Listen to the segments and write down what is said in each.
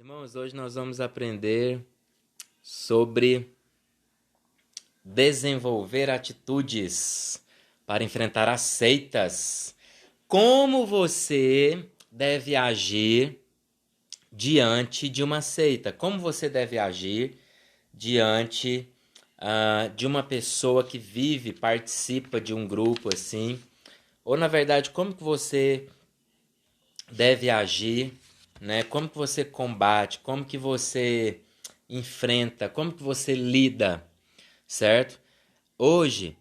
Irmãos, hoje nós vamos aprender sobre desenvolver atitudes para enfrentar as seitas. Como você deve agir diante de uma seita? Como você deve agir diante de uma pessoa que vive, participa de um grupo assim? Ou, na verdade, como que você deve agir, né? Como que você combate, como que você enfrenta, como que você lida, certo? Hoje,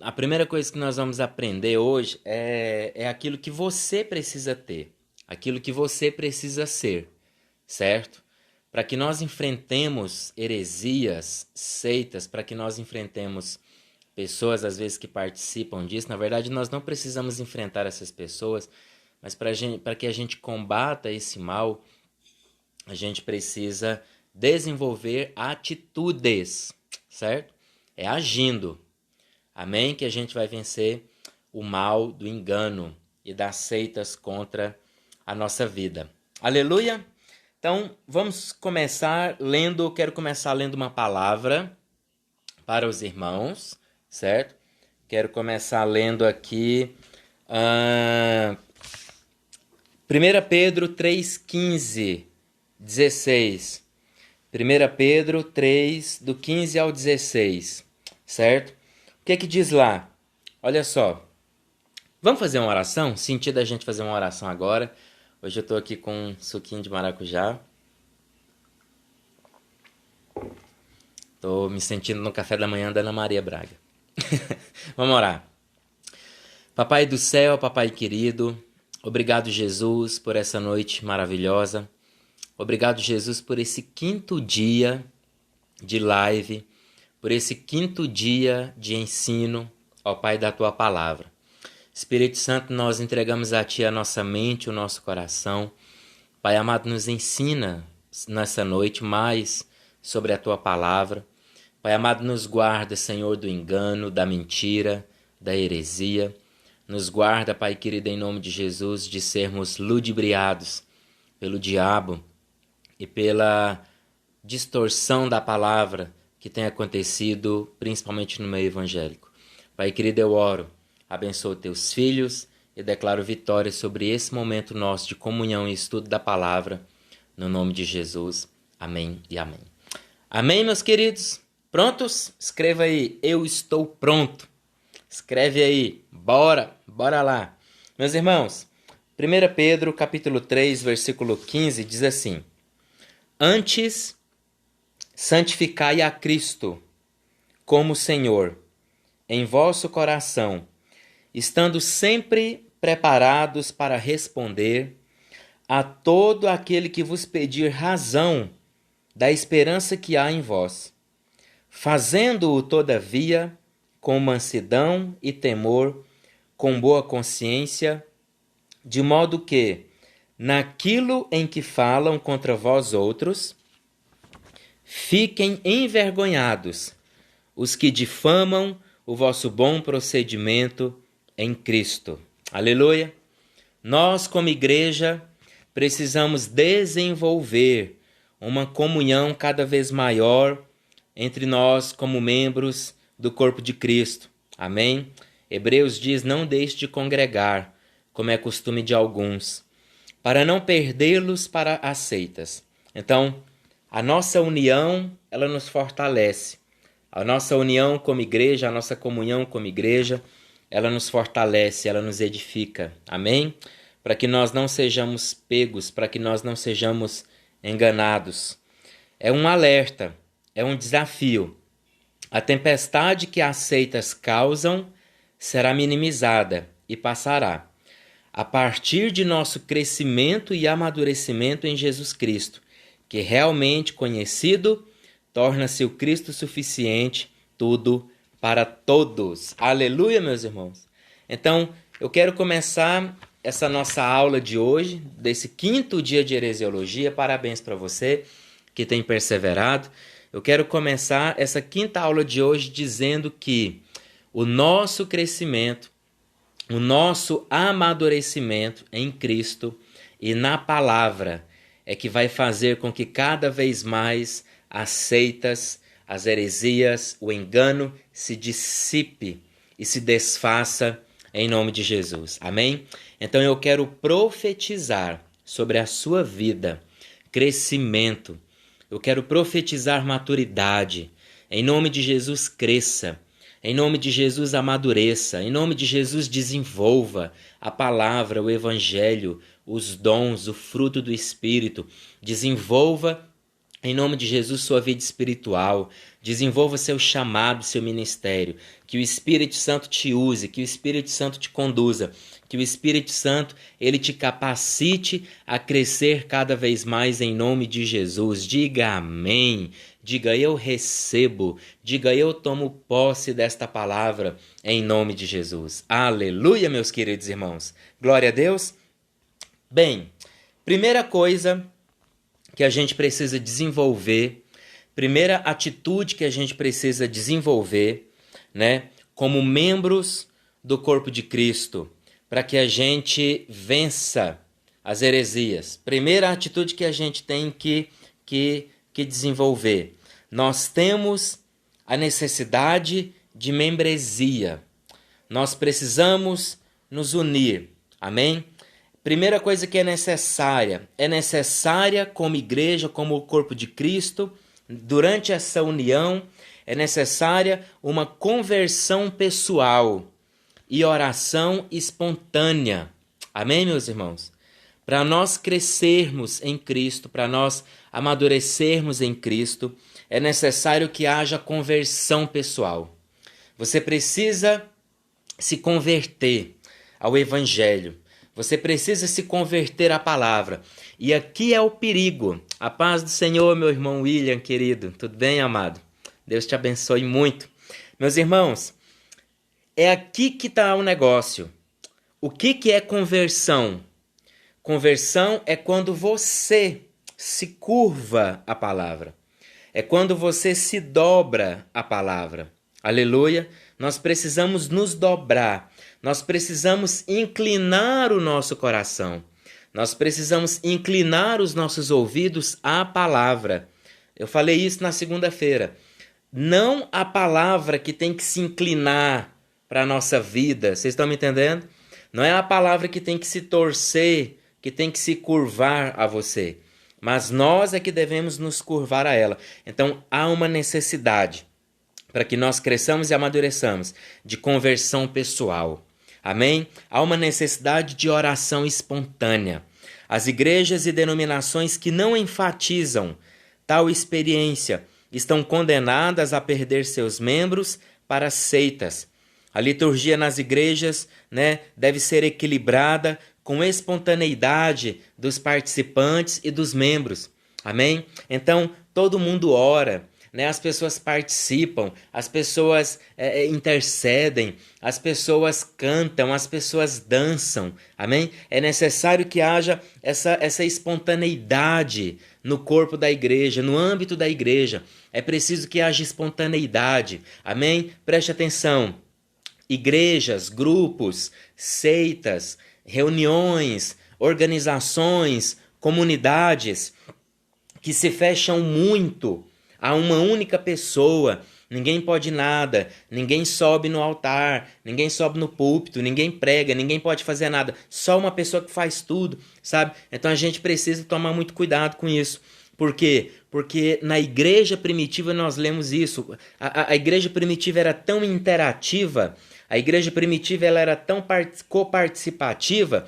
a primeira coisa que nós vamos aprender hoje é aquilo que você precisa ter, aquilo que você precisa ser, certo? Para que nós enfrentemos heresias, seitas, para que nós enfrentemos pessoas às vezes que participam disso. Na verdade, nós não precisamos enfrentar essas pessoas, mas para que a gente combata esse mal, a gente precisa desenvolver atitudes, certo? É agindo. Amém? Que a gente vai vencer o mal do engano e das seitas contra a nossa vida. Aleluia! Então, vamos começar lendo, quero começar lendo uma palavra para os irmãos, certo? Quero começar lendo aqui 1 Pedro 3:15, 16. 1 Pedro 3, do 15 ao 16, certo? O que é que diz lá? Olha só. Vamos fazer uma oração? Sentido a gente fazer uma oração agora. Hoje eu estou aqui com um suquinho de maracujá. Estou me sentindo no café da manhã da Ana Maria Braga. Vamos orar. Papai do céu, papai querido, obrigado, Jesus, por essa noite maravilhosa. Obrigado, Jesus, por esse quinto dia de live, por esse quinto dia de ensino, ó Pai, da Tua Palavra. Espírito Santo, nós entregamos a Ti a nossa mente, o nosso coração. Pai amado, nos ensina nessa noite mais sobre a Tua Palavra. Pai amado, nos guarda, Senhor, do engano, da mentira, da heresia. Nos guarda, Pai querido, em nome de Jesus, de sermos ludibriados pelo diabo e pela distorção da palavra que tem acontecido, principalmente no meio evangélico. Pai querido, eu oro, abençoo teus filhos e declaro vitória sobre esse momento nosso de comunhão e estudo da palavra, no nome de Jesus. Amém e amém. Amém, meus queridos? Prontos? Escreva aí, eu estou pronto. Escreve aí, bora lá. Meus irmãos, 1 Pedro capítulo 3, versículo 15 diz assim: Antes, santificai a Cristo como Senhor em vosso coração, estando sempre preparados para responder a todo aquele que vos pedir razão da esperança que há em vós, fazendo-o, todavia, com mansidão e temor, com boa consciência, de modo que, naquilo em que falam contra vós outros, fiquem envergonhados os que difamam o vosso bom procedimento em Cristo. Aleluia! Nós, como igreja, precisamos desenvolver uma comunhão cada vez maior entre nós como membros do corpo de Cristo. Amém? Hebreus diz, não deixe de congregar, como é costume de alguns, para não perdê-los para as seitas. Então, a nossa união, ela nos fortalece. A nossa união como igreja, a nossa comunhão como igreja, ela nos fortalece, ela nos edifica. Amém? Para que nós não sejamos pegos, para que nós não sejamos enganados. É um alerta, é um desafio. A tempestade que as seitas causam será minimizada e passará, a partir de nosso crescimento e amadurecimento em Jesus Cristo, que realmente conhecido, torna-se o Cristo suficiente, tudo para todos. Aleluia, meus irmãos! Então, eu quero começar essa nossa aula de hoje, desse quinto dia de heresiologia. Parabéns para você que tem perseverado. Eu quero começar essa quinta aula de hoje dizendo que o nosso crescimento, o nosso amadurecimento em Cristo e na palavra é que vai fazer com que cada vez mais as seitas, as heresias, o engano se dissipe e se desfaça em nome de Jesus. Amém? Então eu quero profetizar sobre a sua vida crescimento. Eu quero profetizar maturidade. Em nome de Jesus, cresça. Em nome de Jesus, amadureça. Em nome de Jesus, desenvolva a palavra, o evangelho, os dons, o fruto do Espírito. Desenvolva, em nome de Jesus, sua vida espiritual. Desenvolva seu chamado, seu ministério. Que o Espírito Santo te use, que o Espírito Santo te conduza. Que o Espírito Santo, ele te capacite a crescer cada vez mais em nome de Jesus. Diga amém. Diga eu recebo. Diga eu tomo posse desta palavra em nome de Jesus. Aleluia, meus queridos irmãos. Glória a Deus. Bem, primeira coisa que a gente precisa desenvolver, primeira atitude que a gente precisa desenvolver, né, como membros do corpo de Cristo, para que a gente vença as heresias. Primeira atitude que a gente tem que desenvolver. Nós temos a necessidade de membresia. Nós precisamos nos unir. Amém? Primeira coisa que é necessária como igreja, como corpo de Cristo, durante essa união, é necessária uma conversão pessoal e oração espontânea. Amém, meus irmãos? Para nós crescermos em Cristo, para nós amadurecermos em Cristo, é necessário que haja conversão pessoal. Você precisa se converter ao Evangelho. Você precisa se converter à palavra. E aqui é o perigo. A paz do Senhor, meu irmão William, querido. Tudo bem, amado? Deus te abençoe muito. Meus irmãos, é aqui que está o negócio. O que é conversão? Conversão é quando você se curva à palavra. É quando você se dobra à palavra. Aleluia. Nós precisamos nos dobrar. Nós precisamos inclinar o nosso coração. Nós precisamos inclinar os nossos ouvidos à palavra. Eu falei isso na segunda-feira. Não a palavra que tem que se inclinar para a nossa vida. Vocês estão me entendendo? Não é a palavra que tem que se torcer, que tem que se curvar a você. Mas nós é que devemos nos curvar a ela. Então há uma necessidade para que nós cresçamos e amadureçamos de conversão pessoal. Amém? Há uma necessidade de oração espontânea. As igrejas e denominações que não enfatizam tal experiência estão condenadas a perder seus membros para seitas. A liturgia nas igrejas, deve ser equilibrada com espontaneidade dos participantes e dos membros. Amém? Então, todo mundo ora. As pessoas participam, as pessoas intercedem, as pessoas cantam, as pessoas dançam, amém? É necessário que haja essa espontaneidade no corpo da igreja, no âmbito da igreja. É preciso que haja espontaneidade, amém? Preste atenção. Igrejas, grupos, seitas, reuniões, organizações, comunidades que se fecham muito a uma única pessoa, ninguém pode nada, ninguém sobe no altar, ninguém sobe no púlpito, ninguém prega, ninguém pode fazer nada, só uma pessoa que faz tudo, sabe? Então a gente precisa tomar muito cuidado com isso. Por quê? Porque na igreja primitiva nós lemos isso. A igreja primitiva era tão interativa, a igreja primitiva ela era tão coparticipativa,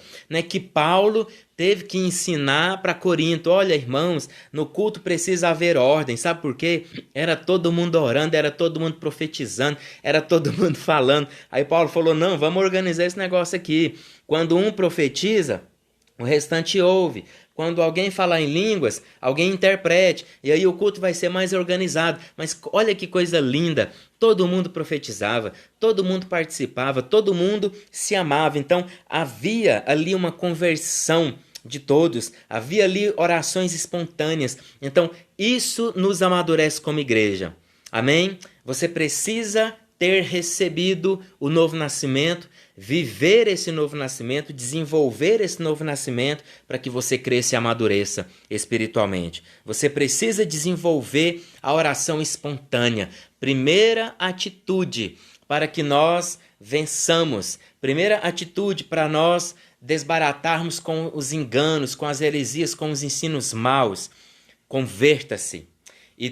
que Paulo teve que ensinar para Corinto, olha irmãos, no culto precisa haver ordem, sabe por quê? Era todo mundo orando, era todo mundo profetizando, era todo mundo falando. Aí Paulo falou, não, vamos organizar esse negócio aqui. Quando um profetiza, o restante ouve. Quando alguém falar em línguas, alguém interprete. E aí o culto vai ser mais organizado. Mas olha que coisa linda. Todo mundo profetizava, todo mundo participava, todo mundo se amava. Então havia ali uma conversão de todos. Havia ali orações espontâneas. Então isso nos amadurece como igreja. Amém? Você precisa ter recebido o novo nascimento, viver esse novo nascimento, desenvolver esse novo nascimento para que você cresça e amadureça espiritualmente. Você precisa desenvolver a oração espontânea. Primeira atitude para que nós vençamos. Primeira atitude para nós desbaratarmos com os enganos, com as heresias, com os ensinos maus. Converta-se e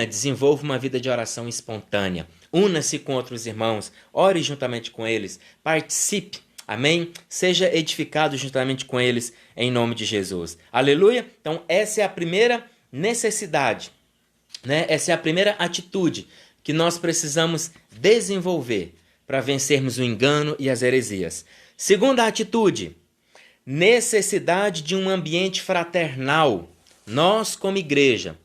desenvolva uma vida de oração espontânea. Una-se com outros irmãos, ore juntamente com eles, participe, amém? Seja edificado juntamente com eles, em nome de Jesus. Aleluia? Então, essa é a primeira necessidade, né? Essa é a primeira atitude que nós precisamos desenvolver para vencermos o engano e as heresias. Segunda atitude, necessidade de um ambiente fraternal. Nós, como igreja,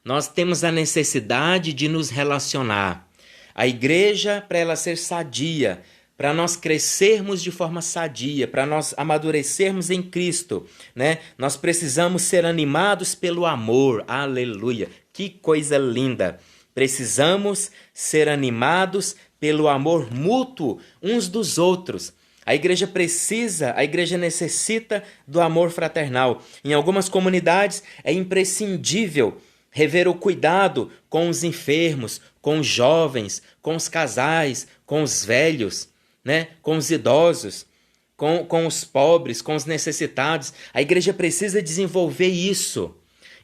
nós temos a necessidade de nos relacionar. A igreja, para ela ser sadia, para nós crescermos de forma sadia, para nós amadurecermos em Cristo, né? Nós precisamos ser animados pelo amor. Aleluia! Que coisa linda! Precisamos ser animados pelo amor mútuo uns dos outros. A igreja necessita do amor fraternal. Em algumas comunidades é imprescindível rever o cuidado com os enfermos, com os jovens, com os casais, com os velhos, né? Com os idosos, com os pobres, com os necessitados. A igreja precisa desenvolver isso.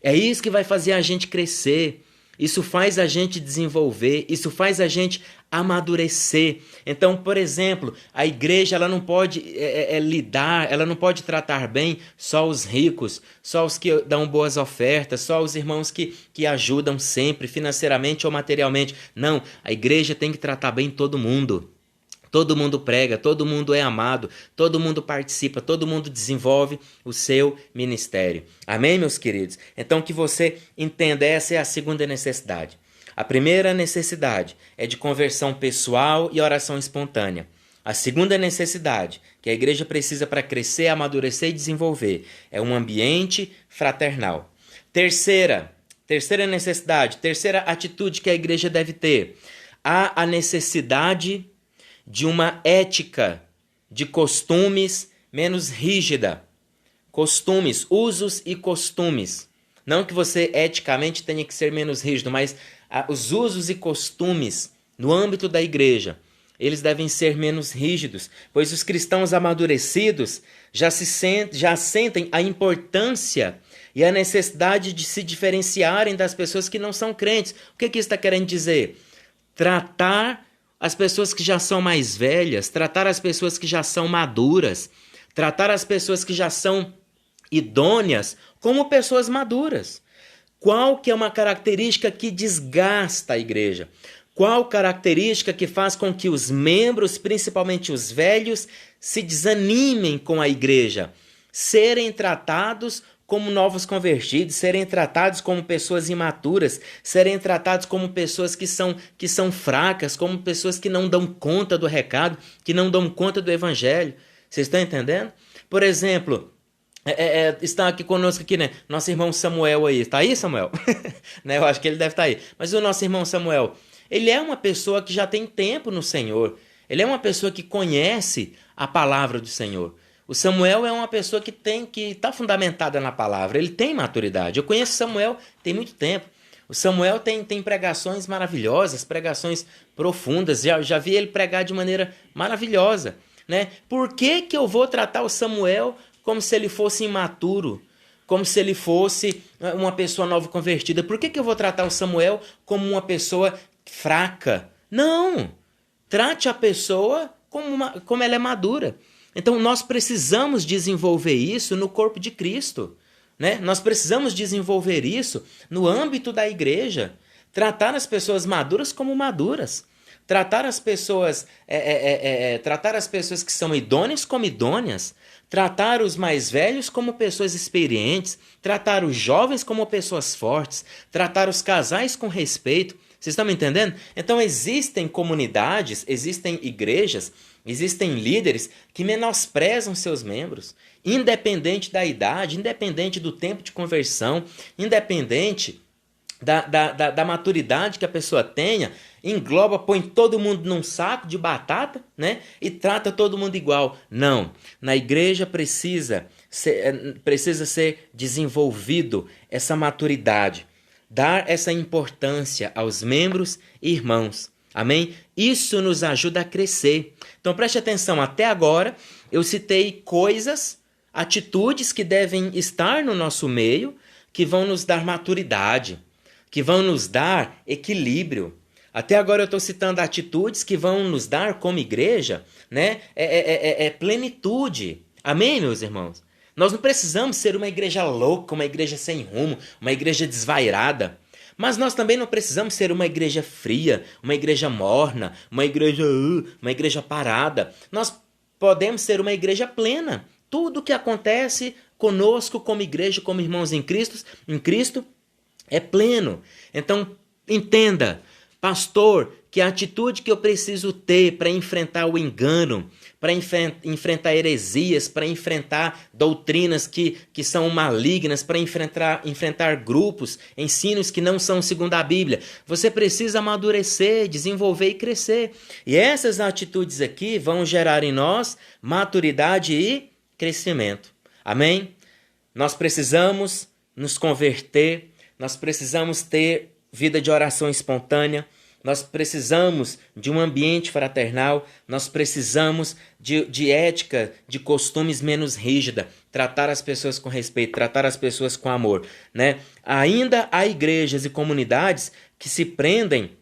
É isso que vai fazer a gente crescer. Isso faz a gente desenvolver, isso faz a gente amadurecer. Então, por exemplo, a igreja ela não pode ela não pode tratar bem só os ricos, só os que dão boas ofertas, só os irmãos que ajudam sempre, financeiramente ou materialmente. Não, a igreja tem que tratar bem todo mundo. Todo mundo prega, todo mundo é amado, todo mundo participa, todo mundo desenvolve o seu ministério. Amém, meus queridos? Então que você entenda, essa é a segunda necessidade. A primeira necessidade é de conversão pessoal e oração espontânea. A segunda necessidade que a igreja precisa para crescer, amadurecer e desenvolver é um ambiente fraternal. Terceira necessidade, terceira atitude que a igreja deve ter. Há a necessidade de uma ética de costumes menos rígida. Costumes, usos e costumes. Não que você eticamente tenha que ser menos rígido, mas os usos e costumes no âmbito da igreja, eles devem ser menos rígidos, pois os cristãos amadurecidos já sentem a importância e a necessidade de se diferenciarem das pessoas que não são crentes. O que isso está querendo dizer? Tratar as pessoas que já são mais velhas, tratar as pessoas que já são maduras, tratar as pessoas que já são idôneas como pessoas maduras. Qual que é uma característica que desgasta a igreja? Qual característica que faz com que os membros, principalmente os velhos, se desanimem com a igreja? Serem tratados como novos convertidos, serem tratados como pessoas imaturas, serem tratados como pessoas que são fracas, como pessoas que não dão conta do recado, que não dão conta do evangelho. Vocês estão entendendo? Por exemplo, está aqui conosco aqui, né? Nosso irmão Samuel aí. Está aí, Samuel? Né? Eu acho que ele deve estar aí. Mas o nosso irmão Samuel, ele é uma pessoa que já tem tempo no Senhor. Ele é uma pessoa que conhece a palavra do Senhor. O Samuel é uma pessoa que está fundamentada na palavra, ele tem maturidade. Eu conheço o Samuel tem muito tempo. O Samuel tem pregações maravilhosas, pregações profundas, já vi ele pregar de maneira maravilhosa. Né? Por que eu vou tratar o Samuel como se ele fosse imaturo, como se ele fosse uma pessoa nova convertida? Por que eu vou tratar o Samuel como uma pessoa fraca? Não! Trate a pessoa como ela é madura. Então, nós precisamos desenvolver isso no corpo de Cristo, né? Nós precisamos desenvolver isso no âmbito da igreja. Tratar as pessoas maduras como maduras. Tratar as pessoas que são idôneas como idôneas. Tratar os mais velhos como pessoas experientes. Tratar os jovens como pessoas fortes. Tratar os casais com respeito. Vocês estão me entendendo? Então, existem comunidades, existem igrejas, existem líderes que menosprezam seus membros, independente da idade, independente do tempo de conversão, independente da maturidade que a pessoa tenha, engloba, põe todo mundo num saco de batata, né? E trata todo mundo igual. Não. Na igreja precisa ser desenvolvido essa maturidade. Dar essa importância aos membros e irmãos. Amém? Isso nos ajuda a crescer. Então preste atenção, até agora eu citei coisas, atitudes que devem estar no nosso meio, que vão nos dar maturidade, que vão nos dar equilíbrio. Até agora eu estou citando atitudes que vão nos dar como igreja, né? Plenitude. Amém, meus irmãos? Nós não precisamos ser uma igreja louca, uma igreja sem rumo, uma igreja desvairada. Mas nós também não precisamos ser uma igreja fria, uma igreja morna, uma igreja parada. Nós podemos ser uma igreja plena. Tudo que acontece conosco como igreja, como irmãos em Cristo é pleno. Então, entenda, pastor, que a atitude que eu preciso ter para enfrentar o engano, para enfrentar heresias, para enfrentar doutrinas que são malignas, para enfrentar grupos, ensinos que não são segundo a Bíblia. Você precisa amadurecer, desenvolver e crescer. E essas atitudes aqui vão gerar em nós maturidade e crescimento. Amém? Nós precisamos nos converter, nós precisamos ter vida de oração espontânea, nós precisamos de um ambiente fraternal, nós precisamos de ética, de costumes menos rígida, tratar as pessoas com respeito, tratar as pessoas com amor, né? Ainda há igrejas e comunidades que se prendem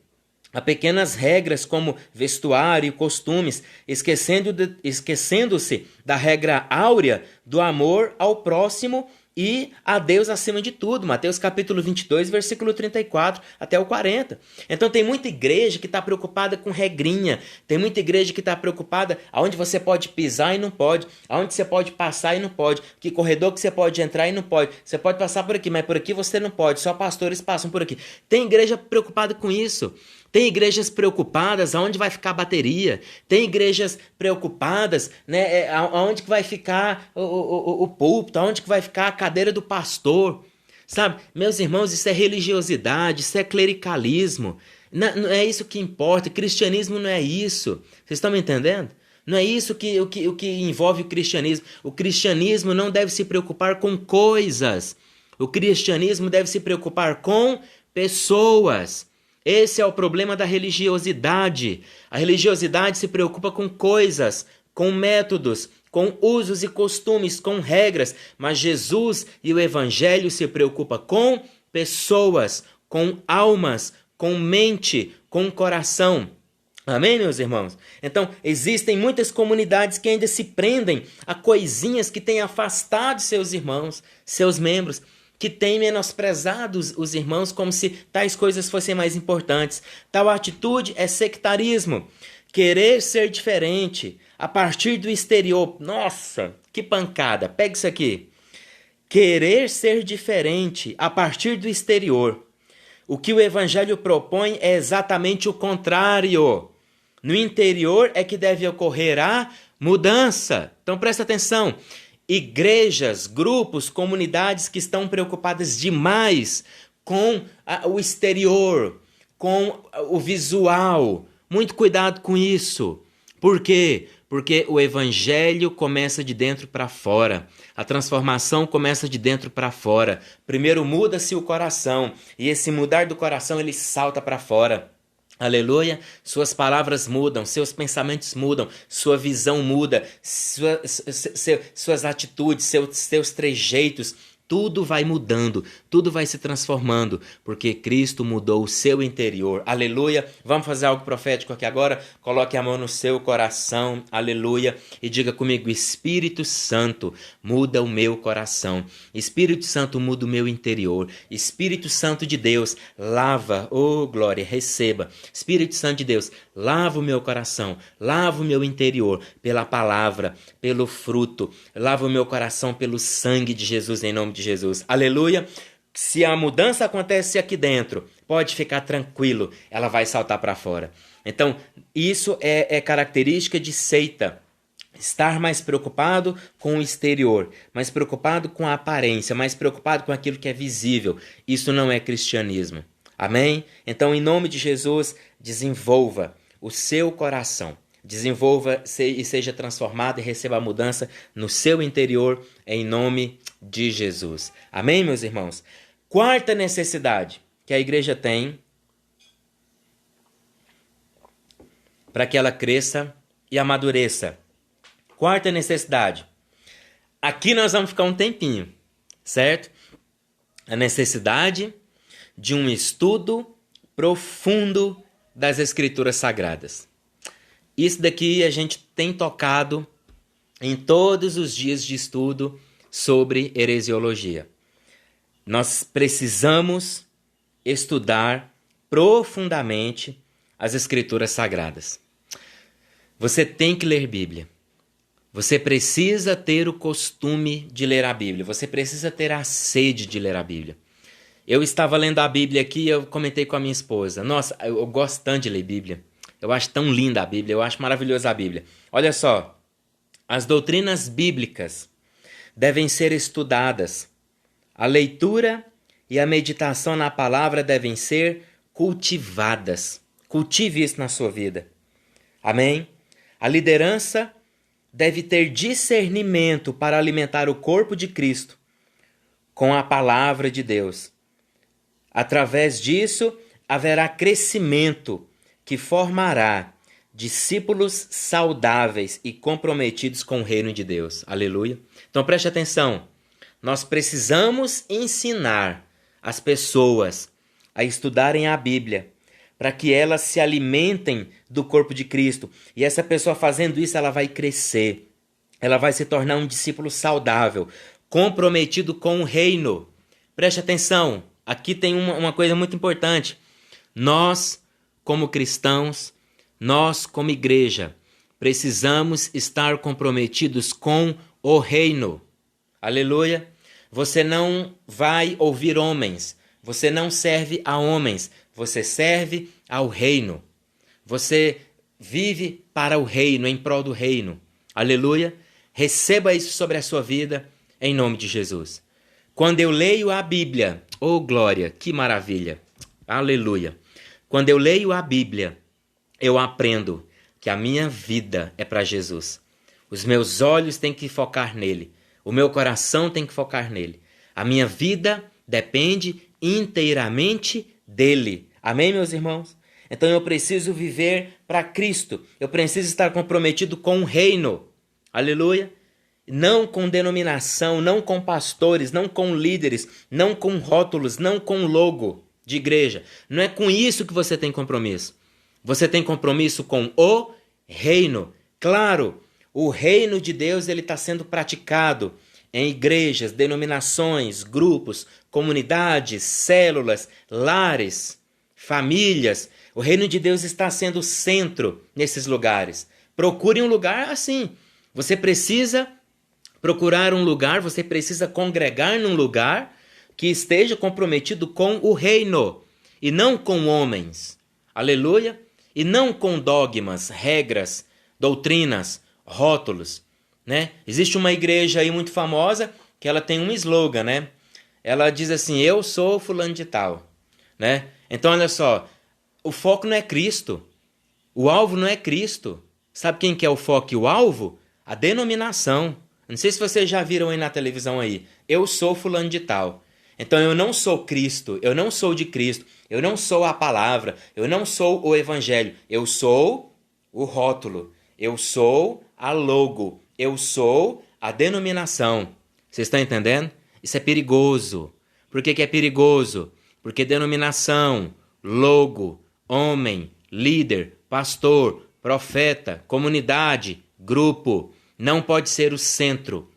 a pequenas regras como vestuário e costumes, esquecendo-se da regra áurea do amor ao próximo e a Deus acima de tudo. Mateus capítulo 22, versículo 34 até o 40. Então tem muita igreja que está preocupada com regrinha. Tem muita igreja que está preocupada aonde você pode pisar e não pode. Aonde você pode passar e não pode. Que corredor que você pode entrar e não pode. Você pode passar por aqui, mas por aqui você não pode. Só pastores passam por aqui. Tem igreja preocupada com isso. Tem igrejas preocupadas aonde vai ficar a bateria. Tem igrejas preocupadas, né, aonde que vai ficar o púlpito, aonde que vai ficar a cadeira do pastor. Sabe, meus irmãos, isso é religiosidade, isso é clericalismo. Não é isso que importa. Cristianismo não é isso. Vocês estão me entendendo? Não é isso o que envolve o cristianismo. O cristianismo não deve se preocupar com coisas. O cristianismo deve se preocupar com pessoas. Esse é o problema da religiosidade. A religiosidade se preocupa com coisas, com métodos, com usos e costumes, com regras. Mas Jesus e o Evangelho se preocupam com pessoas, com almas, com mente, com coração. Amém, meus irmãos? Então, existem muitas comunidades que ainda se prendem a coisinhas que têm afastado seus irmãos, seus membros, que têm menosprezado os irmãos como se tais coisas fossem mais importantes. Tal atitude é sectarismo. Querer ser diferente a partir do exterior. Nossa, que pancada. Pega isso aqui. Querer ser diferente a partir do exterior. O que o Evangelho propõe é exatamente o contrário. No interior é que deve ocorrer a mudança. Então presta atenção. Igrejas, grupos, comunidades que estão preocupadas demais com o exterior, com o visual. Muito cuidado com isso. Por quê? Porque o evangelho começa de dentro para fora. A transformação começa de dentro para fora. Primeiro muda-se o coração, e esse mudar do coração ele salta para fora. Aleluia, suas palavras mudam, seus pensamentos mudam, sua visão muda, suas atitudes, seus trejeitos, tudo vai mudando, tudo vai se transformando, porque Cristo mudou o seu interior. Aleluia, vamos fazer algo profético aqui agora? Coloque a mão no seu coração, aleluia, e diga comigo, Espírito Santo, muda o meu coração. Espírito Santo, muda o meu interior. Espírito Santo de Deus, lava, oh glória, receba. Espírito Santo de Deus, lava o meu coração, lava o meu interior pela palavra, pelo fruto, lava o meu coração pelo sangue de Jesus, em nome de Jesus. Aleluia. Se a mudança acontece aqui dentro, pode ficar tranquilo, ela vai saltar para fora. Então, isso é característica de seita. Estar mais preocupado com o exterior, mais preocupado com a aparência, mais preocupado com aquilo que é visível. Isso não é cristianismo. Amém? Então, em nome de Jesus, desenvolva o seu coração. Desenvolva e seja transformado e receba a mudança no seu interior, em nome de Jesus. Amém, meus irmãos? Quarta necessidade que a igreja tem para que ela cresça e amadureça. Quarta necessidade. Aqui nós vamos ficar um tempinho, certo? A necessidade de um estudo profundo das Escrituras Sagradas. Isso daqui a gente tem tocado em todos os dias de estudo sobre heresiologia. Nós precisamos estudar profundamente as Escrituras Sagradas. Você tem que ler Bíblia. Você precisa ter o costume de ler a Bíblia. Você precisa ter a sede de ler a Bíblia. Eu estava lendo a Bíblia aqui e eu comentei com a minha esposa. Nossa, eu gosto tanto de ler Bíblia. Eu acho tão linda a Bíblia, eu acho maravilhosa a Bíblia. Olha só, as doutrinas bíblicas devem ser estudadas. A leitura e a meditação na palavra devem ser cultivadas. Cultive isso na sua vida. Amém? A liderança deve ter discernimento para alimentar o corpo de Cristo com a palavra de Deus. Através disso, haverá crescimento que formará discípulos saudáveis e comprometidos com o reino de Deus. Aleluia. Então preste atenção. Nós precisamos ensinar as pessoas a estudarem a Bíblia, para que elas se alimentem do corpo de Cristo. E essa pessoa fazendo isso, ela vai crescer. Ela vai se tornar um discípulo saudável, comprometido com o reino. Preste atenção, aqui tem uma coisa muito importante. Nós, como cristãos, nós, como igreja, precisamos estar comprometidos com o reino. Aleluia. Você não vai ouvir homens. Você não serve a homens. Você serve ao reino. Você vive para o reino, em prol do reino. Aleluia. Receba isso sobre a sua vida, em nome de Jesus. Quando eu leio a Bíblia, oh glória, que maravilha. Aleluia. Quando eu leio a Bíblia, eu aprendo que a minha vida é para Jesus. Os meus olhos têm que focar nele. O meu coração tem que focar nele. A minha vida depende inteiramente dele. Amém, meus irmãos? Então eu preciso viver para Cristo. Eu preciso estar comprometido com o reino. Aleluia. Não com denominação, não com pastores, não com líderes, não com rótulos, não com logo de igreja. Não é com isso que você tem compromisso. Você tem compromisso com o reino. Claro, o reino de Deus ele está sendo praticado em igrejas, denominações, grupos, comunidades, células, lares, famílias. O reino de Deus está sendo o centro nesses lugares. Procure um lugar assim. Você precisa procurar um lugar, você precisa congregar num lugar que esteja comprometido com o reino e não com homens. Aleluia! E não com dogmas, regras, doutrinas, rótulos, né? Existe uma igreja aí muito famosa que ela tem um slogan, né? Ela diz assim, eu sou fulano de tal, né? Então olha só, o foco não é Cristo, o alvo não é Cristo. Sabe quem que é o foco e o alvo? A denominação. Não sei se vocês já viram aí na televisão aí, eu sou fulano de tal. Então eu não sou Cristo, eu não sou de Cristo, eu não sou a palavra, eu não sou o evangelho, eu sou o rótulo, eu sou a logo, eu sou a denominação. Vocês estão entendendo? Isso é perigoso. Por que é perigoso? Porque denominação, logo, homem, líder, pastor, profeta, comunidade, grupo, não pode ser o centro.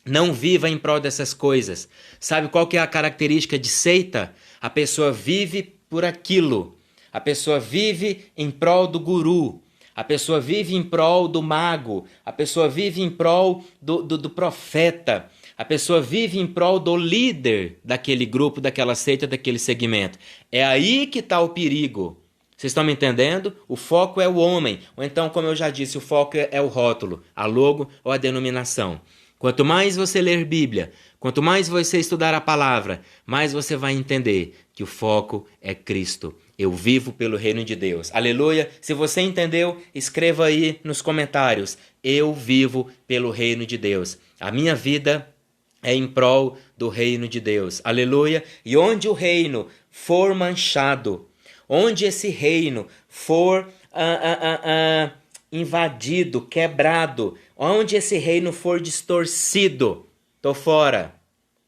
Não viva em prol dessas coisas. Sabe qual que é a característica de seita? A pessoa vive por aquilo. A pessoa vive em prol do guru. A pessoa vive em prol do mago. A pessoa vive em prol do profeta. A pessoa vive em prol do líder daquele grupo, daquela seita, daquele segmento. É aí que está o perigo. Vocês estão me entendendo? O foco é o homem. Ou então, como eu já disse, o foco é o rótulo, a logo ou a denominação. Quanto mais você ler Bíblia, quanto mais você estudar a palavra, mais você vai entender que o foco é Cristo. Eu vivo pelo reino de Deus. Aleluia! Se você entendeu, escreva aí nos comentários. Eu vivo pelo reino de Deus. A minha vida é em prol do reino de Deus. Aleluia! E onde o reino for manchado, onde esse reino for invadido, quebrado, onde esse reino for distorcido, tô fora.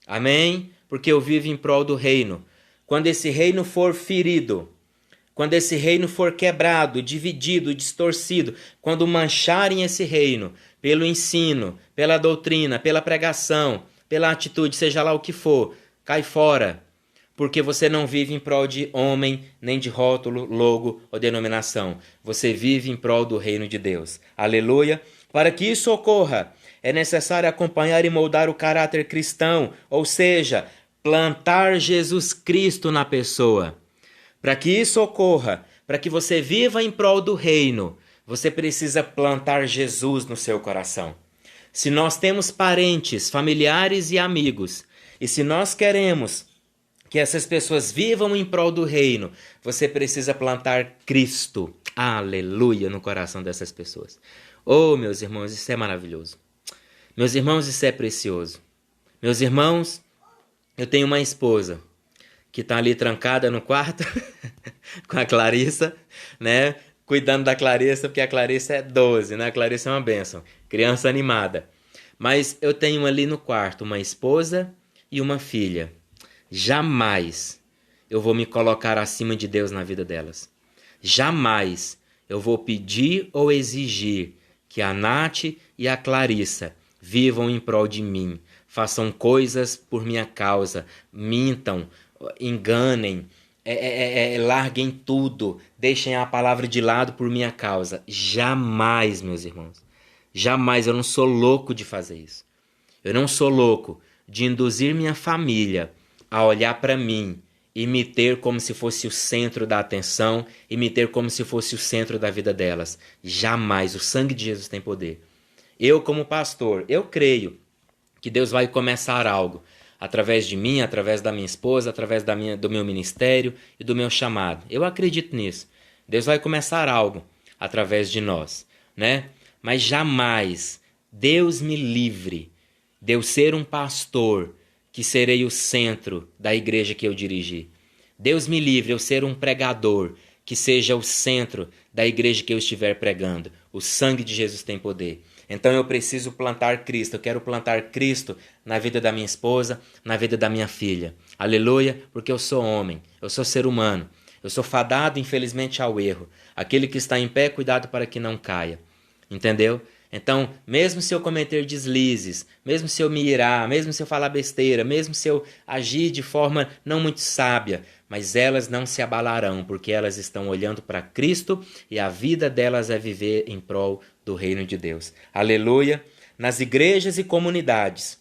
Amém? Porque eu vivo em prol do reino. Quando esse reino for ferido, quando esse reino for quebrado, dividido, distorcido, quando mancharem esse reino pelo ensino, pela doutrina, pela pregação, pela atitude, seja lá o que for, cai fora. Porque você não vive em prol de homem, nem de rótulo, logo ou denominação. Você vive em prol do reino de Deus. Aleluia! Para que isso ocorra, é necessário acompanhar e moldar o caráter cristão, ou seja, plantar Jesus Cristo na pessoa. Para que isso ocorra, para que você viva em prol do reino, você precisa plantar Jesus no seu coração. Se nós temos parentes, familiares e amigos, e se nós queremos que essas pessoas vivam em prol do reino, você precisa plantar Cristo, aleluia, no coração dessas pessoas. Oh, meus irmãos, isso é maravilhoso. Meus irmãos, isso é precioso. Meus irmãos, eu tenho uma esposa que está ali trancada no quarto com a Clarissa, né? Cuidando da Clarissa, porque a Clarissa é 12, né? A Clarissa é uma bênção, criança animada. Mas eu tenho ali no quarto uma esposa e uma filha. Jamais eu vou me colocar acima de Deus na vida delas. Jamais eu vou pedir ou exigir que a Nath e a Clarissa vivam em prol de mim, façam coisas por minha causa, mintam, enganem, larguem tudo, deixem a palavra de lado por minha causa. Jamais, meus irmãos. Jamais, eu não sou louco de fazer isso. Eu não sou louco de induzir minha família a olhar para mim e me ter como se fosse o centro da atenção e me ter como se fosse o centro da vida delas. Jamais. O sangue de Jesus tem poder. Eu, como pastor, eu creio que Deus vai começar algo através de mim, através da minha esposa, através do meu ministério e do meu chamado. Eu acredito nisso. Deus vai começar algo através de nós, né? Mas jamais, Deus me livre de eu ser um pastor que serei o centro da igreja que eu dirigi. Deus me livre eu ser um pregador que seja o centro da igreja que eu estiver pregando. O sangue de Jesus tem poder. Então eu preciso plantar Cristo. Eu quero plantar Cristo na vida da minha esposa, na vida da minha filha. Aleluia, porque eu sou homem, eu sou ser humano. Eu sou fadado, infelizmente, ao erro. Aquele que está em pé, cuidado para que não caia. Entendeu? Então, mesmo se eu cometer deslizes, mesmo se eu me irar, mesmo se eu falar besteira, mesmo se eu agir de forma não muito sábia, mas elas não se abalarão, porque elas estão olhando para Cristo e a vida delas é viver em prol do reino de Deus. Aleluia! Nas igrejas e comunidades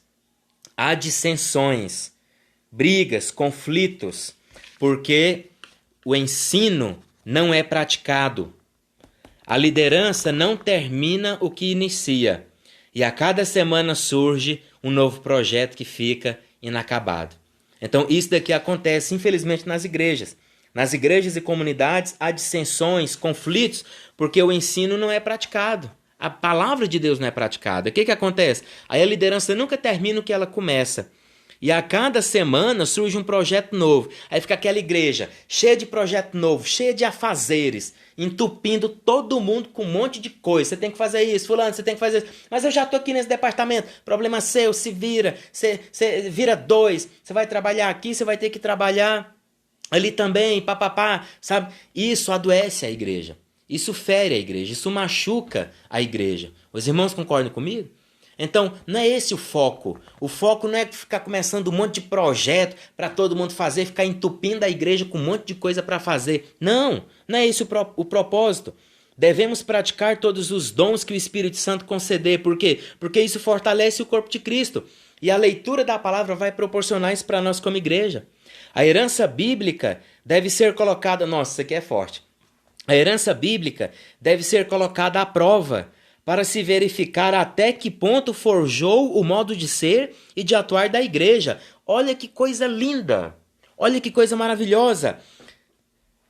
há dissensões, brigas, conflitos, porque o ensino não é praticado. A liderança não termina o que inicia, e a cada semana surge um novo projeto que fica inacabado. Então isso daqui acontece, infelizmente, nas igrejas. Nas igrejas e comunidades há dissensões, conflitos, porque o ensino não é praticado. A palavra de Deus não é praticada. O que acontece? Aí a liderança nunca termina o que ela começa. E a cada semana surge um projeto novo. Aí fica aquela igreja cheia de projeto novo, cheia de afazeres, entupindo todo mundo com um monte de coisa. Você tem que fazer isso, fulano, você tem que fazer isso. Mas eu já estou aqui nesse departamento. Problema seu, se vira. Você vira dois. Você vai trabalhar aqui, você vai ter que trabalhar ali também, papapá, sabe? Isso adoece a igreja. Isso fere a igreja. Isso machuca a igreja. Os irmãos concordam comigo? Então, não é esse o foco. O foco não é ficar começando um monte de projeto para todo mundo fazer, ficar entupindo a igreja com um monte de coisa para fazer. Não é esse o propósito. Devemos praticar todos os dons que o Espírito Santo conceder. Por quê? Porque isso fortalece o corpo de Cristo. E a leitura da palavra vai proporcionar isso para nós como igreja. A herança bíblica deve ser colocada... Nossa, isso aqui é forte. A herança bíblica deve ser colocada à prova para se verificar até que ponto forjou o modo de ser e de atuar da igreja. Olha que coisa linda! Olha que coisa maravilhosa!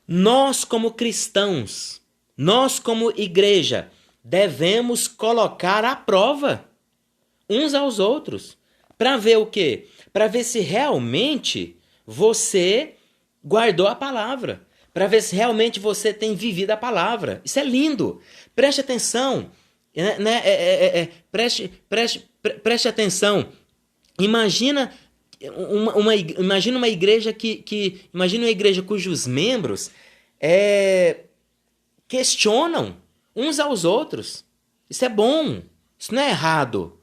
Nós, como cristãos, nós, como igreja, devemos colocar à prova uns aos outros. Para ver o quê? Para ver se realmente você guardou a palavra. Para ver se realmente você tem vivido a palavra. Isso é lindo. Preste atenção. Preste atenção. Imagina imagina uma igreja imagina uma igreja cujos membros questionam uns aos outros. Isso é bom. Isso não é errado.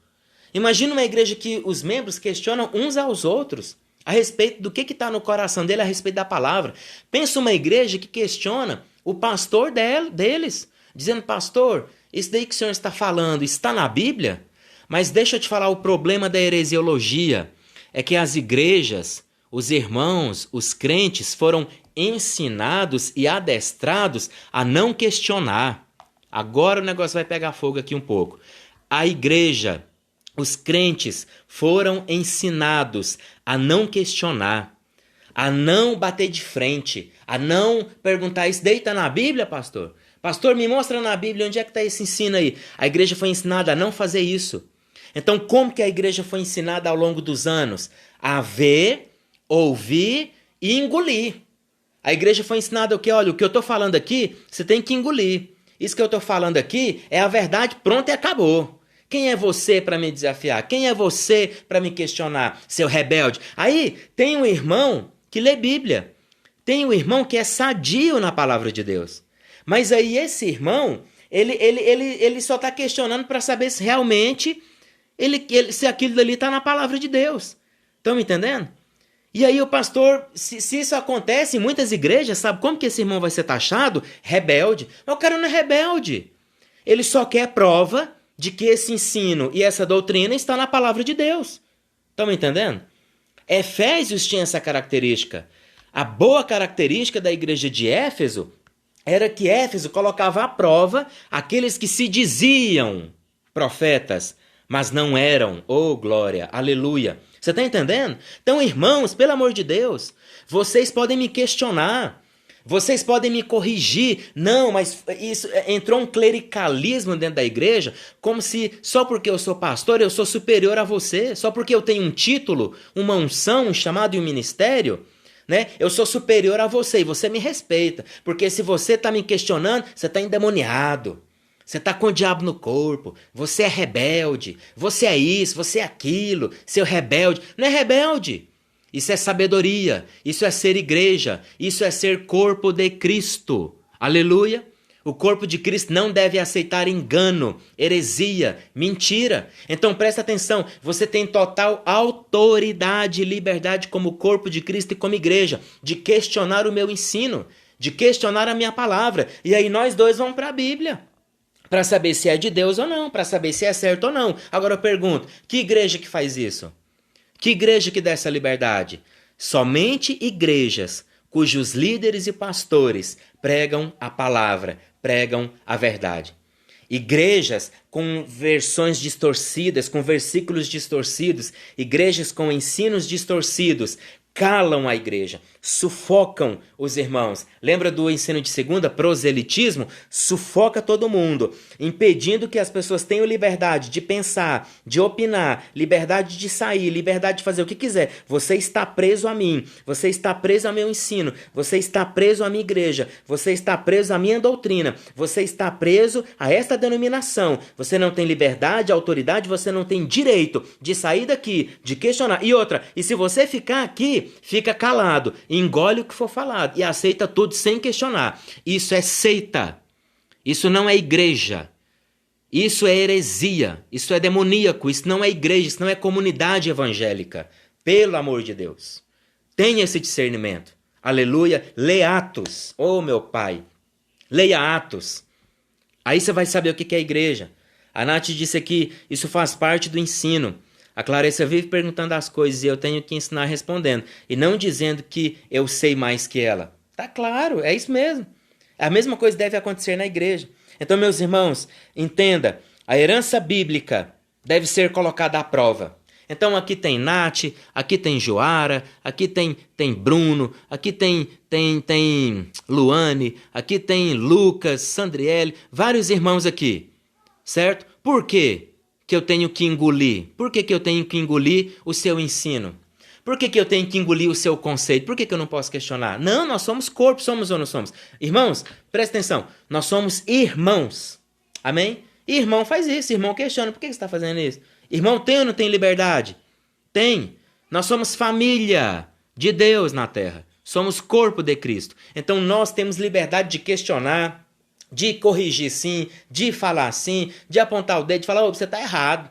Imagina uma igreja que os membros questionam uns aos outros a respeito do que está no coração dele, a respeito da palavra. Pensa uma igreja que questiona o pastor deles, dizendo: pastor, isso daí que o senhor está falando está na Bíblia? Mas deixa eu te falar, o problema da heresiologia é que as igrejas, os irmãos, os crentes foram ensinados e adestrados a não questionar. Agora o negócio vai pegar fogo aqui um pouco. A igreja, os crentes foram ensinados a não questionar, a não bater de frente, a não perguntar: isso daí está na Bíblia, pastor? Pastor, me mostra na Bíblia onde é que está esse ensino aí. A igreja foi ensinada a não fazer isso. Então, como que a igreja foi ensinada ao longo dos anos? A ver, ouvir e engolir. A igreja foi ensinada o quê? Olha, o que eu estou falando aqui, você tem que engolir. Isso que eu estou falando aqui é a verdade, pronto e acabou. Quem é você para me desafiar? Quem é você para me questionar, seu rebelde? Aí tem um irmão que lê Bíblia. Tem um irmão que é sadio na palavra de Deus. Mas aí esse irmão, ele só está questionando para saber se realmente se aquilo dali está na palavra de Deus. Estão me entendendo? E aí o pastor, se isso acontece em muitas igrejas, sabe como que esse irmão vai ser taxado? Rebelde. Mas o cara não é rebelde. Ele só quer prova de que esse ensino e essa doutrina está na palavra de Deus. Estão me entendendo? Efésios tinha essa característica. A boa característica da igreja de Éfeso era que Éfeso colocava à prova aqueles que se diziam profetas, mas não eram. Oh, glória, aleluia. Você está entendendo? Então, irmãos, pelo amor de Deus, vocês podem me questionar, vocês podem me corrigir. Não, mas isso entrou um clericalismo dentro da igreja, como se só porque eu sou pastor eu sou superior a você, só porque eu tenho um título, uma unção, um chamado e um ministério, né? Eu sou superior a você e você me respeita, porque se você está me questionando, você está endemoniado. Você está com o diabo no corpo, você é rebelde, você é isso, você é aquilo, seu rebelde. Não é rebelde. Isso é sabedoria, isso é ser igreja, isso é ser corpo de Cristo. Aleluia. O corpo de Cristo não deve aceitar engano, heresia, mentira. Então presta atenção, você tem total autoridade e liberdade como corpo de Cristo e como igreja, de questionar o meu ensino, de questionar a minha palavra. E aí nós dois vamos para a Bíblia, para saber se é de Deus ou não, para saber se é certo ou não. Agora eu pergunto, que igreja que faz isso? Que igreja que dá essa liberdade? Somente igrejas cujos líderes e pastores pregam a palavra, pregam a verdade. Igrejas com versões distorcidas, com versículos distorcidos, igrejas com ensinos distorcidos, calam a igreja, sufocam os irmãos. Lembra do ensino de segunda? Proselitismo? Sufoca todo mundo, impedindo que as pessoas tenham liberdade de pensar, de opinar, liberdade de sair, liberdade de fazer o que quiser. Você está preso a mim, você está preso ao meu ensino, você está preso à minha igreja, você está preso à minha doutrina, você está preso a esta denominação. Você não tem liberdade, autoridade, você não tem direito de sair daqui, de questionar. E outra, e se você ficar aqui, fica calado, engole o que for falado e aceita tudo sem questionar. Isso é seita. Isso não é igreja. Isso é heresia. Isso é demoníaco. Isso não é igreja. Isso não é comunidade evangélica. Pelo amor de Deus. Tenha esse discernimento. Aleluia. Leia Atos. Oh, meu Pai. Leia Atos. Aí você vai saber o que é igreja. A Nath disse aqui, isso faz parte do ensino. A Clarissa vive perguntando as coisas e eu tenho que ensinar respondendo. E não dizendo que eu sei mais que ela. Tá claro, é isso mesmo. A mesma coisa deve acontecer na igreja. Então, meus irmãos, entenda, a herança bíblica deve ser colocada à prova. Então aqui tem Nath, aqui tem Joara, aqui tem Bruno, aqui tem Luane, aqui tem Lucas, Sandriele, vários irmãos aqui, certo? Por quê que eu tenho que engolir? Por que eu tenho que engolir o seu ensino? Por que eu tenho que engolir o seu conceito? Por que eu não posso questionar? Não, nós somos corpo, somos ou não somos? Irmãos, presta atenção, nós somos irmãos, amém? Irmão faz isso, irmão questiona, por que você está fazendo isso? Irmão tem ou não tem liberdade? Tem. Nós somos família de Deus na terra. Somos corpo de Cristo. Então nós temos liberdade de questionar, de corrigir sim, de falar sim, de apontar o dedo, de falar, você está errado.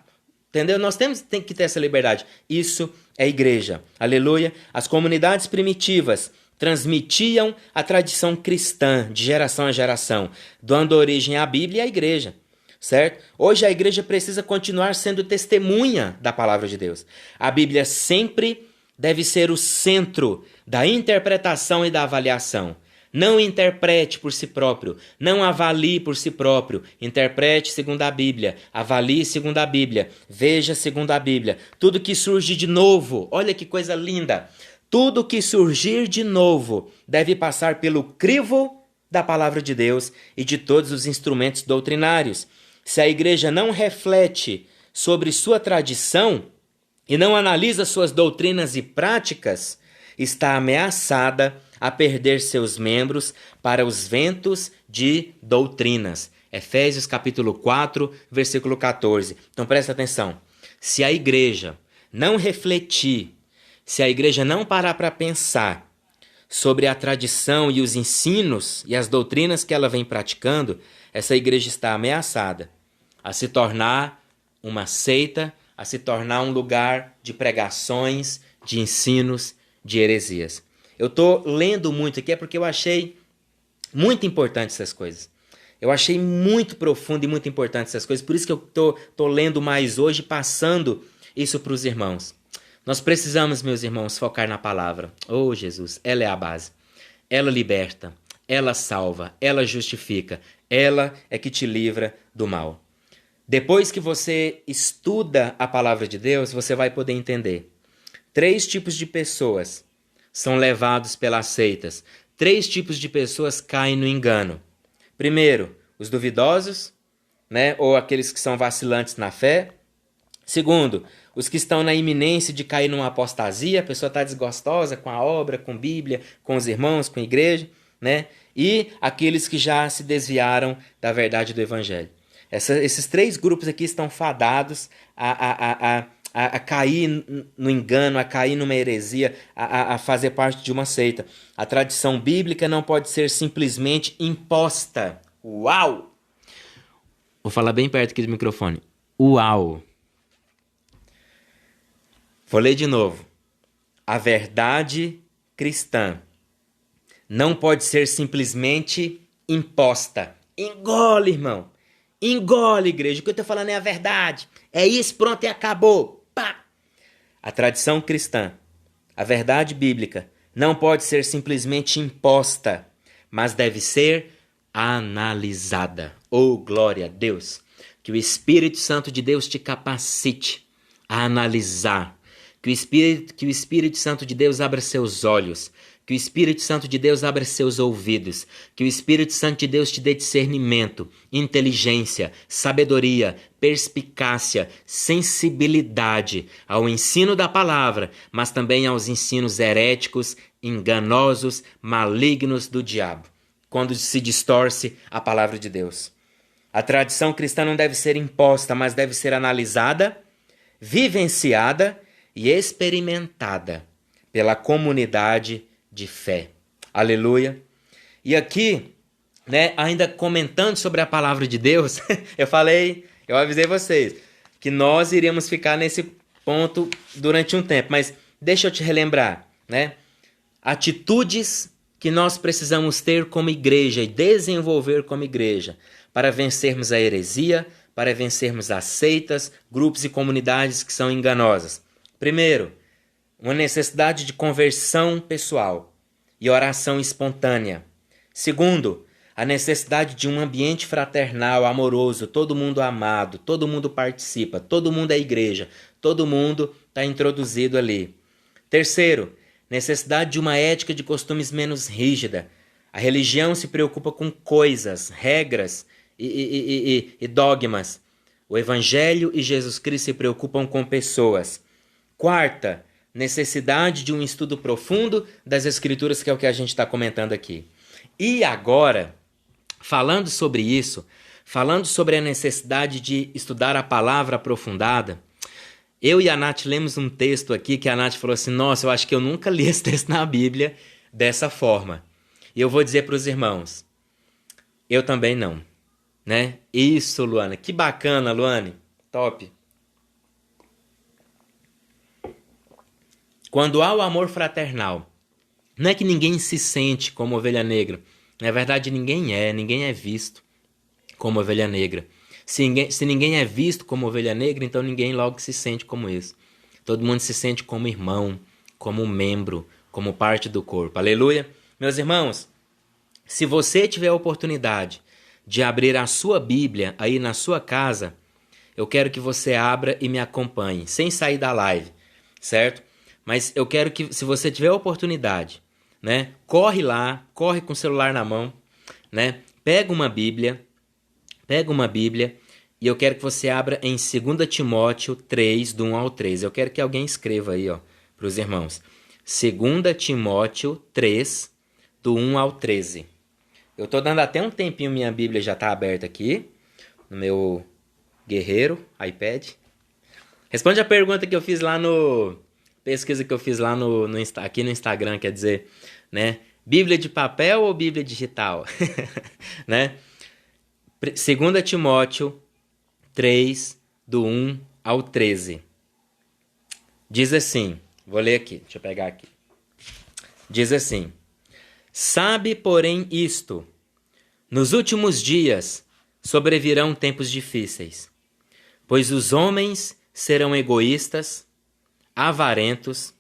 Entendeu? Nós tem que ter essa liberdade. Isso é igreja. Aleluia. As comunidades primitivas transmitiam a tradição cristã de geração a geração, dando origem à Bíblia e à igreja. Certo? Hoje a igreja precisa continuar sendo testemunha da palavra de Deus. A Bíblia sempre deve ser o centro da interpretação e da avaliação. Não interprete por si próprio, não avalie por si próprio. Interprete segundo a Bíblia, avalie segundo a Bíblia, veja segundo a Bíblia. Tudo que surge de novo, olha que coisa linda. Tudo que surgir de novo deve passar pelo crivo da palavra de Deus e de todos os instrumentos doutrinários. Se a igreja não reflete sobre sua tradição e não analisa suas doutrinas e práticas, está ameaçada a perder seus membros para os ventos de doutrinas. Efésios capítulo 4, versículo 14. Então presta atenção. Se a igreja não refletir, se a igreja não parar para pensar sobre a tradição e os ensinos e as doutrinas que ela vem praticando, essa igreja está ameaçada a se tornar uma seita, a se tornar um lugar de pregações, de ensinos, de heresias. Eu estou lendo muito aqui, é porque eu achei muito importante essas coisas. Eu achei muito profundo e muito importante essas coisas, por isso que eu estou lendo mais hoje, passando isso para os irmãos. Nós precisamos, meus irmãos, focar na palavra. Oh, Jesus, ela é a base. Ela liberta, ela salva, ela justifica, ela é que te livra do mal. Depois que você estuda a palavra de Deus, você vai poder entender. 3 tipos de pessoas são levados pelas seitas. 3 tipos de pessoas caem no engano. Primeiro, os duvidosos, ou aqueles que são vacilantes na fé. Segundo, os que estão na iminência de cair numa apostasia, a pessoa está desgostosa com a obra, com a Bíblia, com os irmãos, com a igreja. E aqueles que já se desviaram da verdade do Evangelho. Esses 3 grupos aqui estão fadados a cair no engano, a cair numa heresia, a fazer parte de uma seita. A tradição bíblica não pode ser simplesmente imposta. Uau! Vou falar bem perto aqui do microfone. Uau! Vou ler de novo. A verdade cristã não pode ser simplesmente imposta. Engole, irmão. Engole, igreja. O que eu estou falando é a verdade. É isso, pronto, e acabou. Pá! A tradição cristã, a verdade bíblica, não pode ser simplesmente imposta, mas deve ser analisada. Oh, glória a Deus! Que o Espírito Santo de Deus te capacite a analisar. Que o Espírito Santo de Deus abra seus olhos. Que o Espírito Santo de Deus abra seus ouvidos. Que o Espírito Santo de Deus te dê discernimento, inteligência, sabedoria, perspicácia, sensibilidade ao ensino da palavra, mas também aos ensinos heréticos, enganosos, malignos do diabo, quando se distorce a palavra de Deus. A tradição cristã não deve ser imposta, mas deve ser analisada, vivenciada e experimentada pela comunidade de fé. Aleluia. E aqui, ainda comentando sobre a palavra de Deus, eu avisei vocês que nós iríamos ficar nesse ponto durante um tempo, mas deixa eu te relembrar, atitudes que nós precisamos ter como igreja e desenvolver como igreja para vencermos a heresia, para vencermos as seitas, grupos e comunidades que são enganosas. Primeiro, uma necessidade de conversão pessoal e oração espontânea. Segundo, a necessidade de um ambiente fraternal, amoroso, todo mundo amado, todo mundo participa, todo mundo é igreja, todo mundo está introduzido ali. Terceiro, necessidade de uma ética de costumes menos rígida. A religião se preocupa com coisas, regras e dogmas. O Evangelho e Jesus Cristo se preocupam com pessoas. Quarta, necessidade de um estudo profundo das Escrituras, que é o que a gente está comentando aqui. E agora, falando sobre isso, falando sobre a necessidade de estudar a palavra aprofundada, eu e a Nath lemos um texto aqui que a Nath falou assim, nossa, eu acho que eu nunca li esse texto na Bíblia dessa forma. E eu vou dizer para os irmãos, eu também não, né? Isso, Luana, que bacana, Luane, top. Quando há o amor fraternal, não é que ninguém se sente como ovelha negra. Na verdade, ninguém é visto como ovelha negra. Se ninguém é visto como ovelha negra, então ninguém logo se sente como isso. Todo mundo se sente como irmão, como membro, como parte do corpo. Aleluia! Meus irmãos, se você tiver a oportunidade de abrir a sua Bíblia aí na sua casa, eu quero que você abra e me acompanhe, sem sair da live, certo? Mas eu quero que, se você tiver a oportunidade, né, corre lá, corre com o celular na mão, né, pega uma Bíblia e eu quero que você abra em 2 Timóteo 3, do 1 ao 13. Eu quero que alguém escreva aí, ó, para os irmãos. 2 Timóteo 3, do 1 ao 13. Eu estou dando até um tempinho, minha Bíblia já está aberta aqui, no meu guerreiro, iPad. Responde a pergunta que eu fiz lá no... Pesquisa que eu fiz lá aqui no Instagram, quer dizer, né? Bíblia de papel ou Bíblia digital? Né? 2 Timóteo 3, do 1 ao 13. Diz assim, vou ler aqui, deixa eu pegar aqui. Diz assim, sabe, porém, isto, nos últimos dias sobrevirão tempos difíceis, pois os homens serão egoístas, avarentos,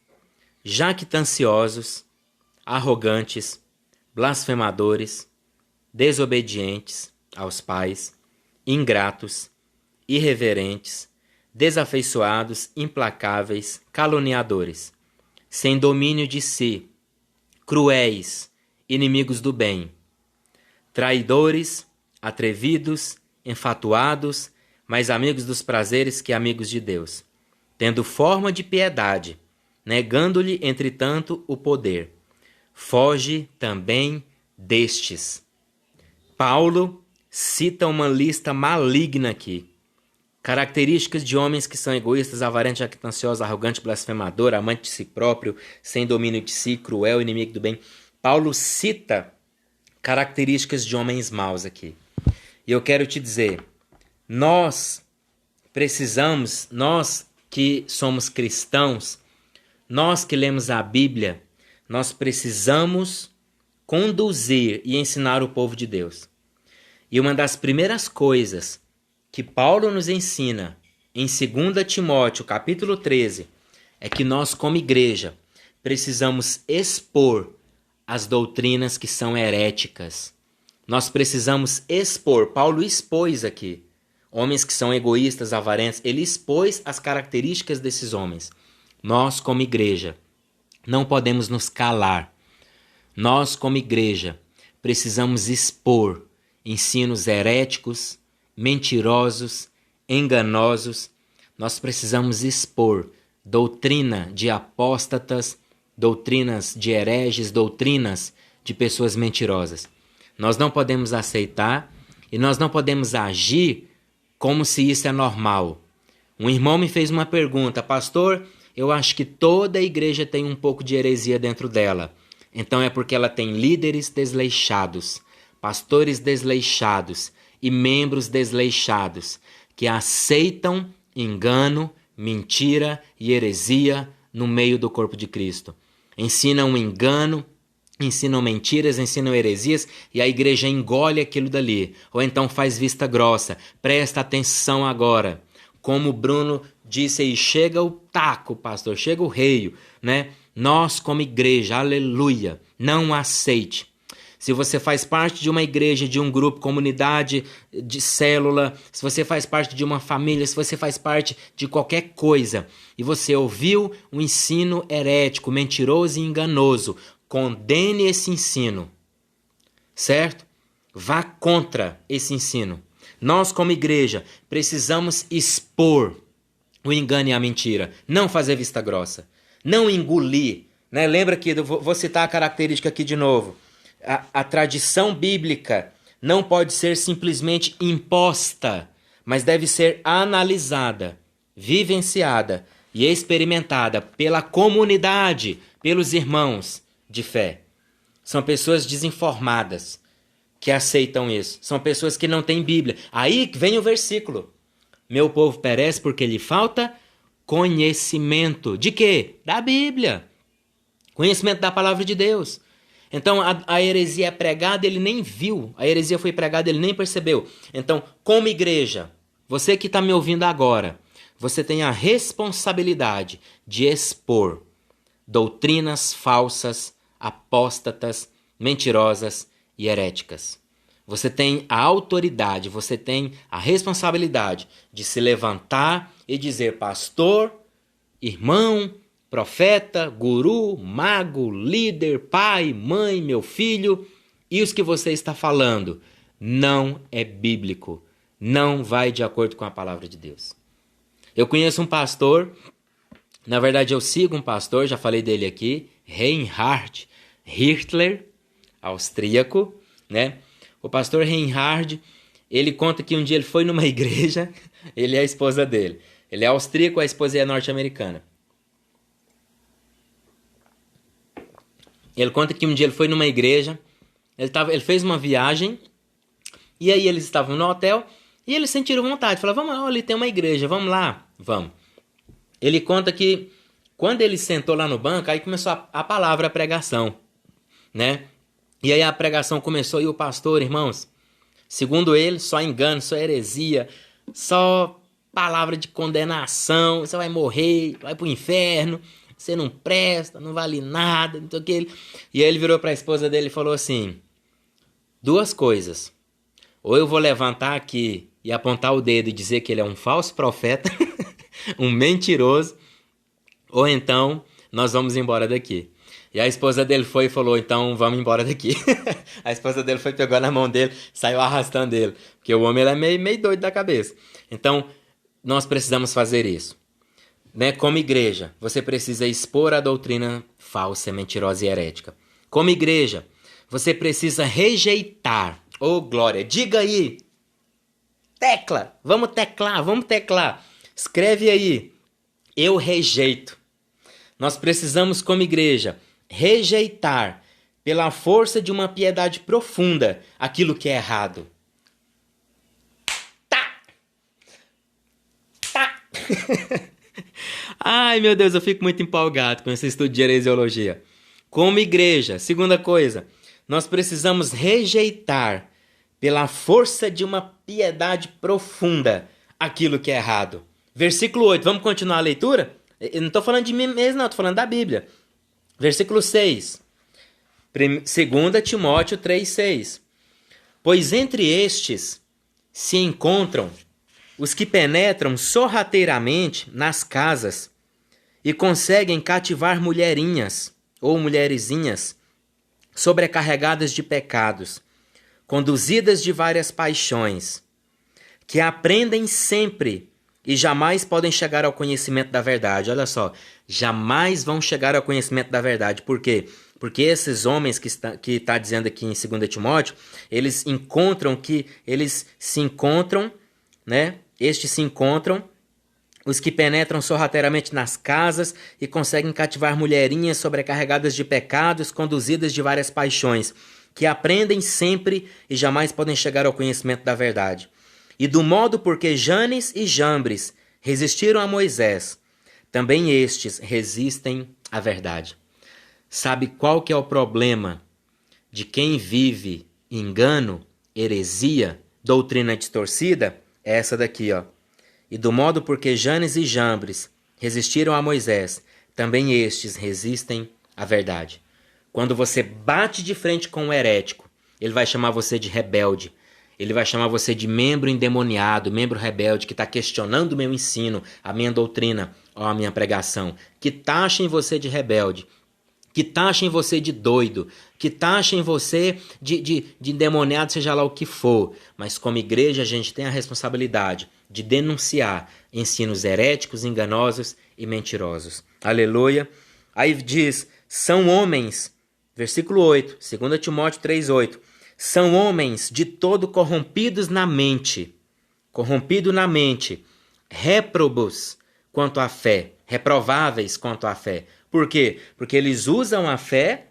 jactanciosos, arrogantes, blasfemadores, desobedientes aos pais, ingratos, irreverentes, desafeiçoados, implacáveis, caluniadores, sem domínio de si, cruéis, inimigos do bem, traidores, atrevidos, enfatuados, mais amigos dos prazeres que amigos de Deus, tendo forma de piedade, negando-lhe, entretanto, o poder. Foge também destes. Paulo cita uma lista maligna aqui. Características de homens que são egoístas, avarentos, jactanciosos, arrogantes, blasfemador, amante de si próprio, sem domínio de si, cruel, inimigo do bem. Paulo cita características de homens maus aqui. E eu quero te dizer, nós que somos cristãos, nós que lemos a Bíblia, nós precisamos conduzir e ensinar o povo de Deus. E uma das primeiras coisas que Paulo nos ensina em 2 Timóteo, capítulo 13, é que nós, como igreja, precisamos expor as doutrinas que são heréticas. Nós precisamos expor, Paulo expôs aqui, homens que são egoístas, avarentos, ele expôs as características desses homens. Nós, como igreja, não podemos nos calar. Nós, como igreja, precisamos expor ensinos heréticos, mentirosos, enganosos. Nós precisamos expor doutrina de apóstatas, doutrinas de hereges, doutrinas de pessoas mentirosas. Nós não podemos aceitar e nós não podemos agir como se isso é normal. Um irmão me fez uma pergunta, pastor, eu acho que toda igreja tem um pouco de heresia dentro dela. Então é porque ela tem líderes desleixados, pastores desleixados e membros desleixados, que aceitam engano, mentira e heresia no meio do corpo de Cristo. Ensinam engano, ensinam mentiras, ensinam heresias e a igreja engole aquilo dali. Ou então faz vista grossa. Presta atenção agora. Como o Bruno disse aí, chega o taco, pastor, chega o reio, né? Nós como igreja, aleluia, não aceite. se você faz parte de uma igreja, de um grupo, comunidade, de célula, se você faz parte de uma família, se você faz parte de qualquer coisa e você ouviu um ensino herético, mentiroso e enganoso, condene esse ensino, certo? Vá contra esse ensino. Nós, como igreja, precisamos expor o engano e a mentira, não fazer vista grossa, não engolir, né? Lembra que, vou citar a característica aqui de novo, a tradição bíblica não pode ser simplesmente imposta, mas deve ser analisada, vivenciada e experimentada pela comunidade, pelos irmãos de fé. São pessoas desinformadas que aceitam isso, são pessoas que não têm Bíblia. Aí vem o versículo: meu povo perece porque lhe falta conhecimento. De quê? Da Bíblia. Conhecimento da palavra de Deus. Então a heresia é pregada, ele nem viu. A heresia foi pregada, ele nem percebeu. Então, como igreja, você que está me ouvindo agora, você tem a responsabilidade de expor doutrinas falsas, apóstatas, mentirosas e heréticas. Você tem a autoridade, você tem a responsabilidade de se levantar e dizer: pastor, irmão, profeta, guru, mago, líder, pai, mãe, meu filho, isso que você está falando não é bíblico, não vai de acordo com a palavra de Deus. Eu conheço um pastor, na verdade eu sigo um pastor, já falei dele aqui, Reinhard Hitler, austríaco, né? O pastor Reinhard, ele conta que um dia ele foi numa igreja, ele é a esposa dele. Ele é austríaco, a esposa é norte-americana. Ele conta que um dia ele foi numa igreja, ele fez uma viagem, e aí eles estavam no hotel, e eles sentiram vontade, falaram: vamos lá, ali tem uma igreja, vamos lá, vamos. Ele conta que quando ele sentou lá no banco, aí começou a palavra, a pregação, né? E aí a pregação começou, e o pastor, irmãos, segundo ele, só engano, só heresia, só palavra de condenação, você vai morrer, vai pro inferno, você não presta, não vale nada, não sei o que. E aí ele virou para a esposa dele e falou assim: duas coisas, ou eu vou levantar aqui e apontar o dedo e dizer que ele é um falso profeta, um mentiroso, ou então nós vamos embora daqui. E a esposa dele foi e falou: então vamos embora daqui. A esposa dele foi, pegou na mão dele, saiu arrastando ele, porque o homem ele é meio doido da cabeça. Então nós precisamos fazer isso, né? Como igreja, você precisa expor a doutrina falsa, mentirosa e herética. Como igreja, você precisa rejeitar. Oh, glória! Diga aí! Tecla! Vamos teclar! Escreve aí: eu rejeito. Nós precisamos, como igreja, rejeitar, pela força de uma piedade profunda, aquilo que é errado. Tá! Ai, meu Deus, eu fico muito empolgado com esse estudo de heresiologia. Como igreja, segunda coisa, nós precisamos rejeitar, pela força de uma piedade profunda, aquilo que é errado. Versículo 8, vamos continuar a leitura? Eu não estou falando de mim mesmo, não, estou falando da Bíblia. Versículo 6, 2 Timóteo 3,6. Pois entre estes se encontram os que penetram sorrateiramente nas casas e conseguem cativar mulherinhas ou mulherzinhas sobrecarregadas de pecados, conduzidas de várias paixões, que aprendem sempre e jamais podem chegar ao conhecimento da verdade. Olha só, jamais vão chegar ao conhecimento da verdade. Por quê? Porque esses homens que está dizendo aqui em 2 Timóteo, eles se encontram, né? Estes se encontram, os que penetram sorrateiramente nas casas e conseguem cativar mulherinhas sobrecarregadas de pecados, conduzidas de várias paixões, que aprendem sempre e jamais podem chegar ao conhecimento da verdade. E do modo porque Janes e Jambres resistiram a Moisés, também estes resistem à verdade. Sabe qual que é o problema de quem vive engano, heresia, doutrina distorcida? É essa daqui, ó. E do modo porque Janes e Jambres resistiram a Moisés, também estes resistem à verdade. Quando você bate de frente com o herético, ele vai chamar você de rebelde. Ele vai chamar você de membro endemoniado, membro rebelde, que está questionando o meu ensino, a minha doutrina ou a minha pregação. Que taxem você de rebelde, que taxem você de doido, que taxem você de endemoniado, seja lá o que for. Mas como igreja a gente tem a responsabilidade de denunciar ensinos heréticos, enganosos e mentirosos. Aleluia. Aí diz, são homens, versículo 8, 2 Timóteo 3,8. São homens de todo corrompido na mente, réprobos quanto à fé, reprováveis quanto à fé. Por quê? Porque eles usam a fé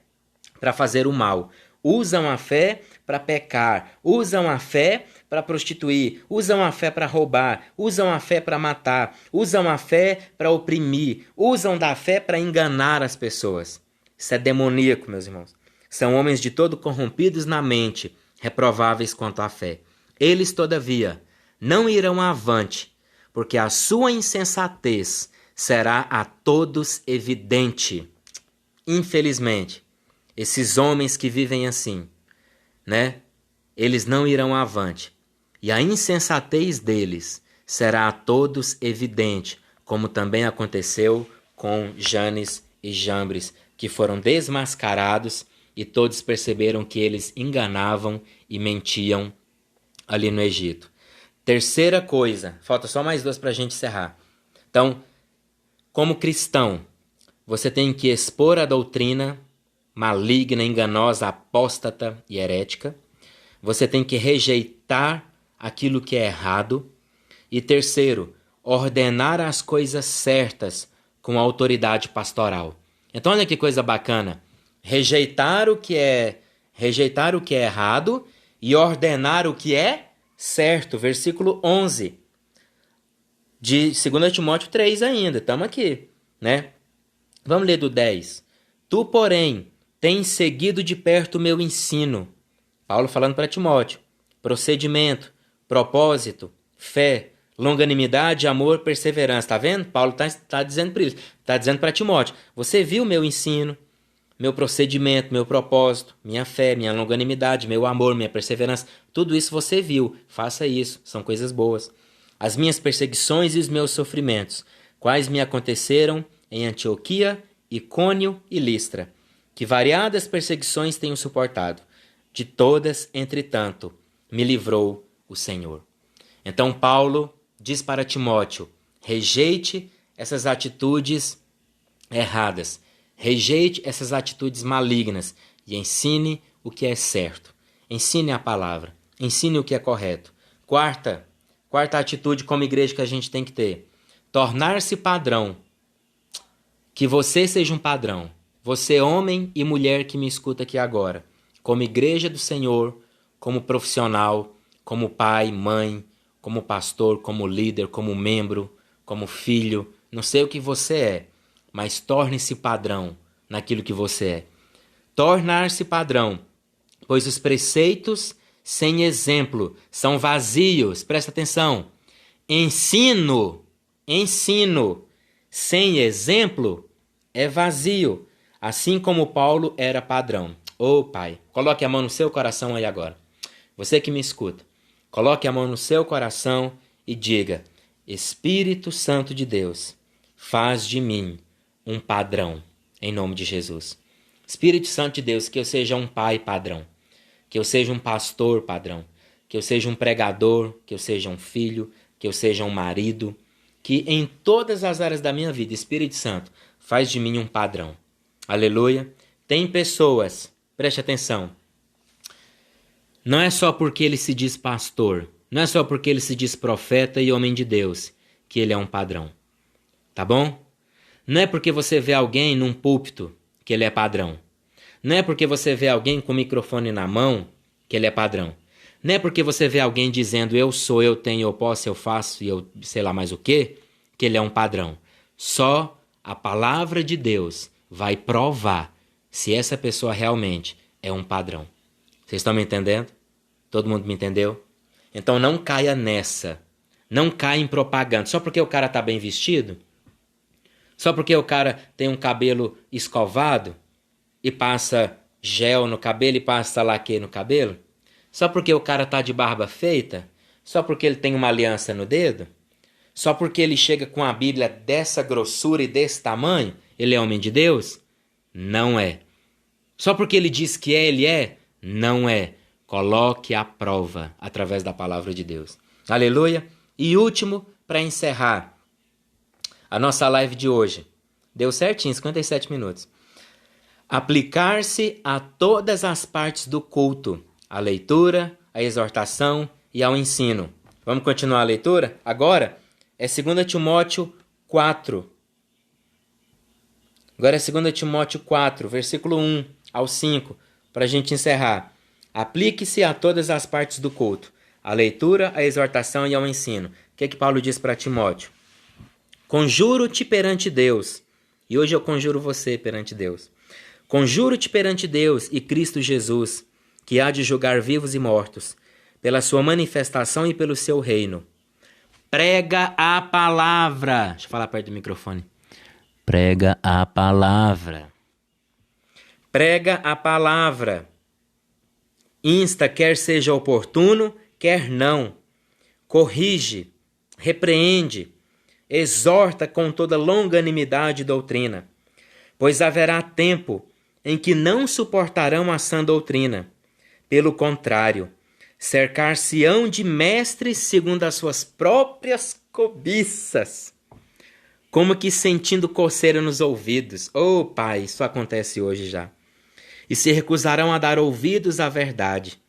para fazer o mal, usam a fé para pecar, usam a fé para prostituir, usam a fé para roubar, usam a fé para matar, usam a fé para oprimir, usam da fé para enganar as pessoas. Isso é demoníaco, meus irmãos. São homens de todo corrompidos na mente, reprováveis quanto à fé. Eles, todavia, não irão avante, porque a sua insensatez será a todos evidente. Infelizmente, esses homens que vivem assim, né? Eles não irão avante. E a insensatez deles será a todos evidente, como também aconteceu com Janes e Jambres, que foram desmascarados e todos perceberam que eles enganavam e mentiam ali no Egito. Terceira coisa, falta só mais duas para a gente encerrar. Então, como cristão, você tem que expor a doutrina maligna, enganosa, apóstata e herética. Você tem que rejeitar aquilo que é errado. E terceiro, ordenar as coisas certas com a autoridade pastoral. Então, olha que coisa bacana. Rejeitar o que é errado e ordenar o que é certo. Versículo 11 de 2 Timóteo 3 ainda. Estamos aqui, né? Vamos ler do 10. Tu, porém, tens seguido de perto o meu ensino. Paulo falando para Timóteo. Procedimento, propósito, fé, longanimidade, amor, perseverança. Está vendo? Paulo está dizendo para ele. Está dizendo para Timóteo. Você viu meu ensino, meu procedimento, meu propósito, minha fé, minha longanimidade, meu amor, minha perseverança. Tudo isso você viu. Faça isso. São coisas boas. As minhas perseguições e os meus sofrimentos, quais me aconteceram em Antioquia, Icônio e Listra, que variadas perseguições tenho suportado. De todas, entretanto, me livrou o Senhor. Então Paulo diz para Timóteo, rejeite essas atitudes erradas, rejeite essas atitudes malignas e ensine o que é certo. Ensine a palavra, ensine o que é correto. Quarta atitude como igreja que a gente tem que ter, tornar-se padrão. Que você seja um padrão. Você, homem e mulher que me escuta aqui agora, como igreja do Senhor, como profissional, como pai, mãe, como pastor, como líder, como membro, como filho, não sei o que você é, mas torne-se padrão naquilo que você é. Tornar-se padrão, pois os preceitos sem exemplo são vazios. Presta atenção. Ensino sem exemplo é vazio, assim como Paulo era padrão. Ô Pai, coloque a mão no seu coração aí agora. Você que me escuta, coloque a mão no seu coração e diga: Espírito Santo de Deus, faz de mim um padrão, em nome de Jesus. Espírito Santo de Deus, que eu seja um pai padrão, que eu seja um pastor padrão, que eu seja um pregador, que eu seja um filho, que eu seja um marido, que em todas as áreas da minha vida, Espírito Santo, faz de mim um padrão. Aleluia. Tem pessoas, preste atenção, não é só porque ele se diz pastor, não é só porque ele se diz profeta e homem de Deus, que ele é um padrão. Tá bom? Não é porque você vê alguém num púlpito que ele é padrão. Não é porque você vê alguém com o microfone na mão que ele é padrão. Não é porque você vê alguém dizendo eu sou, eu tenho, eu posso, eu faço e eu sei lá mais o que ele é um padrão. Só a palavra de Deus vai provar se essa pessoa realmente é um padrão. Vocês estão me entendendo? Todo mundo me entendeu? Então não caia nessa. Não caia em propaganda. Só porque o cara está bem vestido? Só porque o cara tem um cabelo escovado e passa gel no cabelo e passa laque no cabelo? Só porque o cara tá de barba feita? Só porque ele tem uma aliança no dedo? Só porque ele chega com a Bíblia dessa grossura e desse tamanho? Ele é homem de Deus? Não é. Só porque ele diz que é, ele é? Não é. Coloque à prova através da palavra de Deus. Aleluia. E último, para encerrar a nossa live de hoje. Deu certinho, 57 minutos. Aplicar-se a todas as partes do culto. A leitura, a exortação e ao ensino. Vamos continuar a leitura? Agora é 2 Timóteo 4. Agora é 2 Timóteo 4, versículo 1 ao 5, para a gente encerrar. Aplique-se a todas as partes do culto. A leitura, a exortação e ao ensino. O que é que Paulo diz para Timóteo? Conjuro-te perante Deus. E hoje eu conjuro você perante Deus. Conjuro-te perante Deus e Cristo Jesus, que há de julgar vivos e mortos, pela sua manifestação e pelo seu reino. Prega a palavra. Deixa eu falar perto do microfone. Prega a palavra. Prega a palavra. Insta, quer seja oportuno, quer não. Corrige, repreende, exorta com toda longanimidade e doutrina. Pois haverá tempo em que não suportarão a sã doutrina. Pelo contrário, cercar-se-ão de mestres segundo as suas próprias cobiças, como que sentindo coceira nos ouvidos. Oh, Pai, isso acontece hoje já. E se recusarão a dar ouvidos à verdade,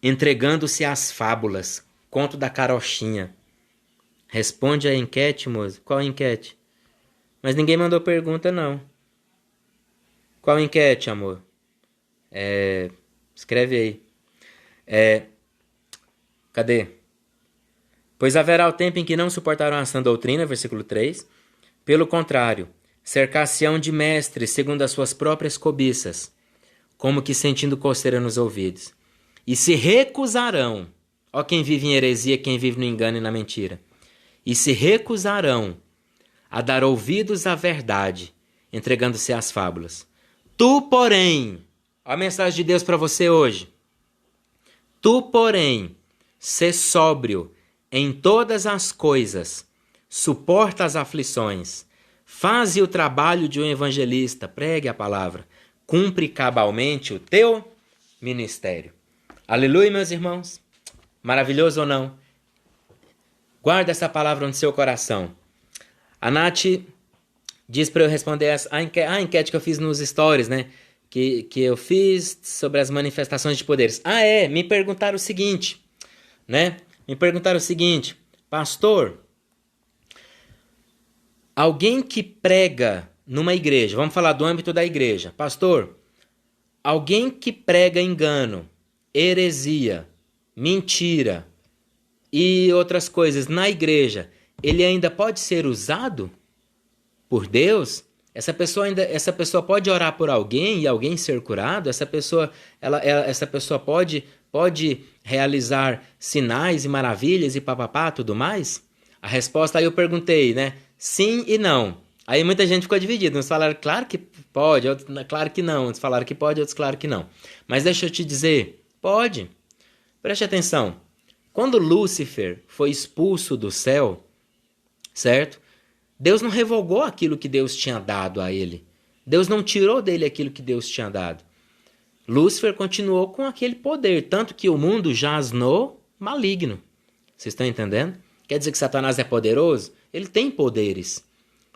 entregando-se às fábulas, conto da carochinha. Responde a enquete, moço. Qual enquete? Mas ninguém mandou pergunta, não. Qual enquete, amor? Escreve aí. Cadê? Pois haverá o tempo em que não suportarão a sã doutrina, versículo 3. Pelo contrário, cercar-se-ão de mestres segundo as suas próprias cobiças, como que sentindo coceira nos ouvidos. E se recusarão, ó quem vive em heresia, quem vive no engano e na mentira, e se recusarão a dar ouvidos à verdade, entregando-se às fábulas. Tu, porém, ó a mensagem de Deus para você hoje. Tu, porém, sê sóbrio em todas as coisas, suporta as aflições, faze o trabalho de um evangelista, pregue a palavra, cumpre cabalmente o teu ministério. Aleluia, meus irmãos. Maravilhoso ou não? Guarda essa palavra no seu coração. A Nath diz para eu responder a enquete que eu fiz nos stories, né? Que eu fiz sobre as manifestações de poderes. Me perguntaram o seguinte, né? Pastor, alguém que prega numa igreja, vamos falar do âmbito da igreja. Pastor, alguém que prega engano, heresia, mentira e outras coisas na igreja, ele ainda pode ser usado por Deus? Essa pessoa pode orar por alguém e alguém ser curado? Essa pessoa pode realizar sinais e maravilhas e papapá, tudo mais? A resposta aí eu perguntei, né? Sim e não. Aí muita gente ficou dividida. Uns falaram claro que pode, outros claro que não. Uns falaram que pode, outros claro que não. Mas deixa eu te dizer, pode. Preste atenção. Quando Lúcifer foi expulso do céu, certo? Deus não revogou aquilo que Deus tinha dado a ele. Deus não tirou dele aquilo que Deus tinha dado. Lúcifer continuou com aquele poder, tanto que o mundo jaz no maligno. Vocês estão entendendo? Quer dizer que Satanás é poderoso? Ele tem poderes.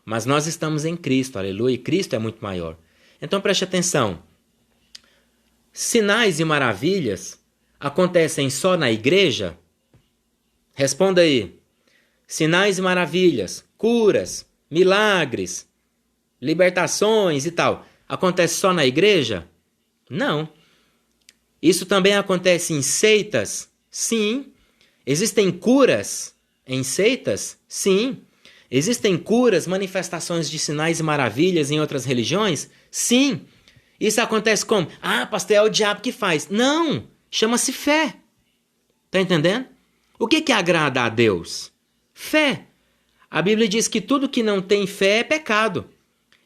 Mas nós estamos em Cristo, aleluia, e Cristo é muito maior. Então preste atenção. Sinais e maravilhas acontecem só na igreja? Responda aí. Sinais e maravilhas, curas, milagres, libertações e tal, acontece só na igreja? Não. Isso também acontece em seitas? Sim. Existem curas em seitas? Sim. Existem curas, manifestações de sinais e maravilhas em outras religiões? Sim. Isso acontece como? Pastor, é o diabo que faz. Não. Chama-se fé. Tá entendendo? O que agrada a Deus? Fé. A Bíblia diz que tudo que não tem fé é pecado.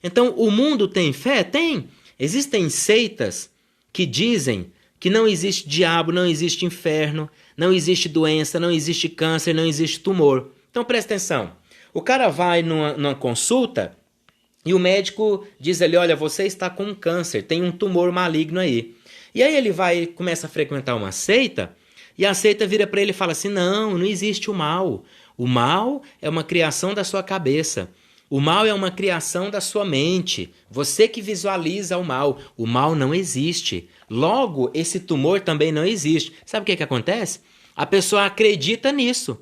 Então, o mundo tem fé? Tem. Existem seitas que dizem que não existe diabo, não existe inferno, não existe doença, não existe câncer, não existe tumor. Então presta atenção. O cara vai numa consulta e o médico diz ali, olha, você está com um câncer, tem um tumor maligno aí. E aí ele vai e começa a frequentar uma seita, e a seita vira para ele e fala assim, não existe o mal. O mal é uma criação da sua cabeça. O mal é uma criação da sua mente. Você que visualiza o mal. O mal não existe. Logo, esse tumor também não existe. Sabe o que acontece? A pessoa acredita nisso.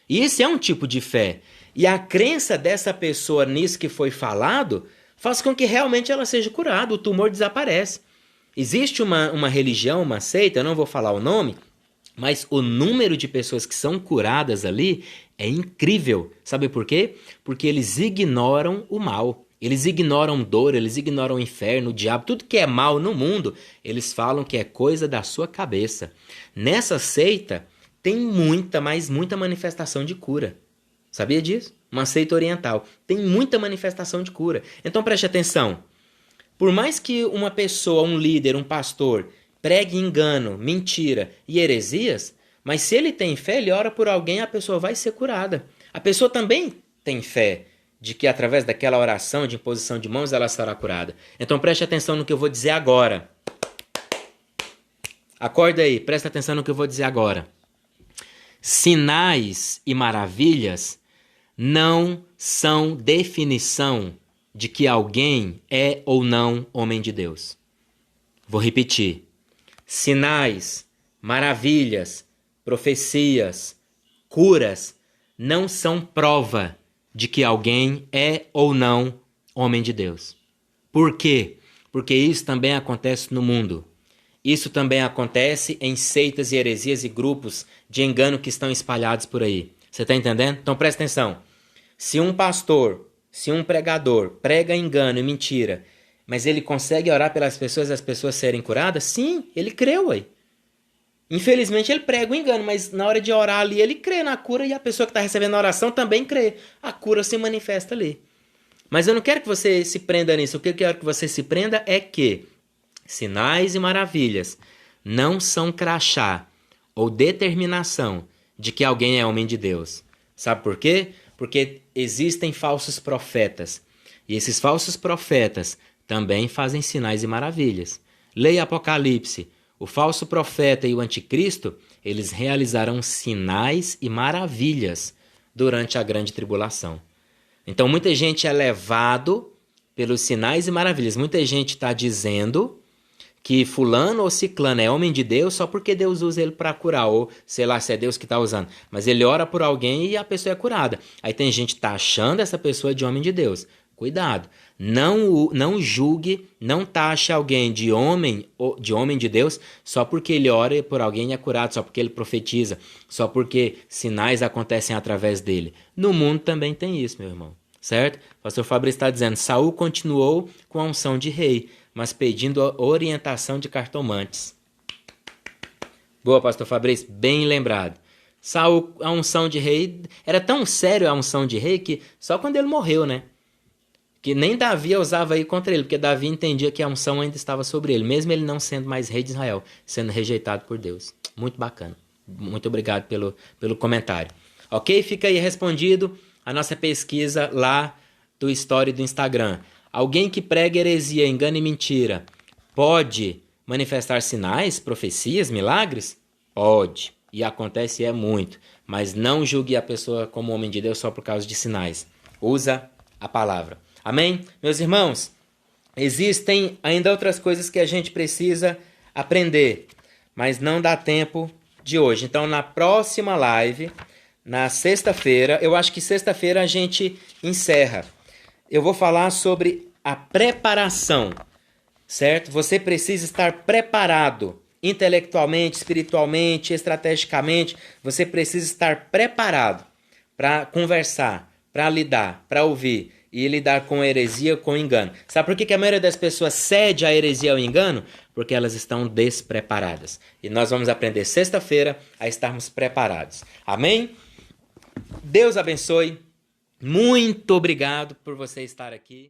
E isso é um tipo de fé. E a crença dessa pessoa nisso que foi falado faz com que realmente ela seja curada. O tumor desaparece. Existe uma religião, uma seita, eu não vou falar o nome, mas o número de pessoas que são curadas ali é incrível. Sabe por quê? Porque eles ignoram o mal. Eles ignoram dor, eles ignoram o inferno, o diabo, tudo que é mal no mundo, eles falam que é coisa da sua cabeça. Nessa seita tem muita, mas muita manifestação de cura. Sabia disso? Uma seita oriental. Tem muita manifestação de cura. Então preste atenção. Por mais que uma pessoa, um líder, um pastor, pregue engano, mentira e heresias, mas se ele tem fé, ele ora por alguém, a pessoa vai ser curada. A pessoa também tem fé de que através daquela oração de imposição de mãos ela será curada. Então preste atenção no que eu vou dizer agora. Acorda aí, presta atenção no que eu vou dizer agora. Sinais e maravilhas não são definição de que alguém é ou não homem de Deus. Vou repetir. Sinais, maravilhas, profecias, curas não são prova de que alguém é ou não homem de Deus. Por quê? Porque isso também acontece no mundo. Isso também acontece em seitas e heresias e grupos de engano que estão espalhados por aí. Você está entendendo? Então presta atenção. Se um pastor, se um pregador prega engano e mentira, mas ele consegue orar pelas pessoas e as pessoas serem curadas, sim, ele creu aí. Infelizmente ele prega o engano, mas na hora de orar ali ele crê na cura e a pessoa que está recebendo a oração também crê. A cura se manifesta ali. Mas eu não quero que você se prenda nisso. O que eu quero que você se prenda é que sinais e maravilhas não são crachá ou determinação de que alguém é homem de Deus. Sabe por quê? Porque existem falsos profetas. E esses falsos profetas também fazem sinais e maravilhas. Leia Apocalipse. O falso profeta e o anticristo, eles realizarão sinais e maravilhas durante a grande tribulação. Então muita gente é levado pelos sinais e maravilhas. Muita gente está dizendo que fulano ou ciclano é homem de Deus só porque Deus usa ele para curar, ou sei lá se é Deus que está usando. Mas ele ora por alguém e a pessoa é curada. Aí tem gente que está achando essa pessoa de homem de Deus. Cuidado, não julgue, não taxe alguém de homem de Deus só porque ele ora por alguém e é curado, só porque ele profetiza, só porque sinais acontecem através dele. No mundo também tem isso, meu irmão, certo? O pastor Fabrício está dizendo, Saul continuou com a unção de rei, mas pedindo a orientação de cartomantes. Boa, pastor Fabrício, bem lembrado. Saul, a unção de rei, era tão sério a unção de rei que só quando ele morreu, né? Que nem Davi usava aí contra ele, porque Davi entendia que a unção ainda estava sobre ele, mesmo ele não sendo mais rei de Israel, sendo rejeitado por Deus. Muito bacana. Muito obrigado pelo comentário. Ok? Fica aí respondido a nossa pesquisa lá do story do Instagram. Alguém que prega heresia, engano e mentira, pode manifestar sinais, profecias, milagres? Pode. E acontece é muito. Mas não julgue a pessoa como homem de Deus só por causa de sinais. Usa a palavra. Amém? Meus irmãos, existem ainda outras coisas que a gente precisa aprender, mas não dá tempo de hoje. Então, na próxima live, na sexta-feira, eu acho que sexta-feira a gente encerra. Eu vou falar sobre a preparação, certo? Você precisa estar preparado intelectualmente, espiritualmente, estrategicamente. Você precisa estar preparado para conversar, para lidar, para ouvir e lidar com a heresia, com o engano. Sabe por que a maioria das pessoas cede à heresia ao engano? Porque elas estão despreparadas. E nós vamos aprender sexta-feira a estarmos preparados. Amém? Deus abençoe. Muito obrigado por você estar aqui.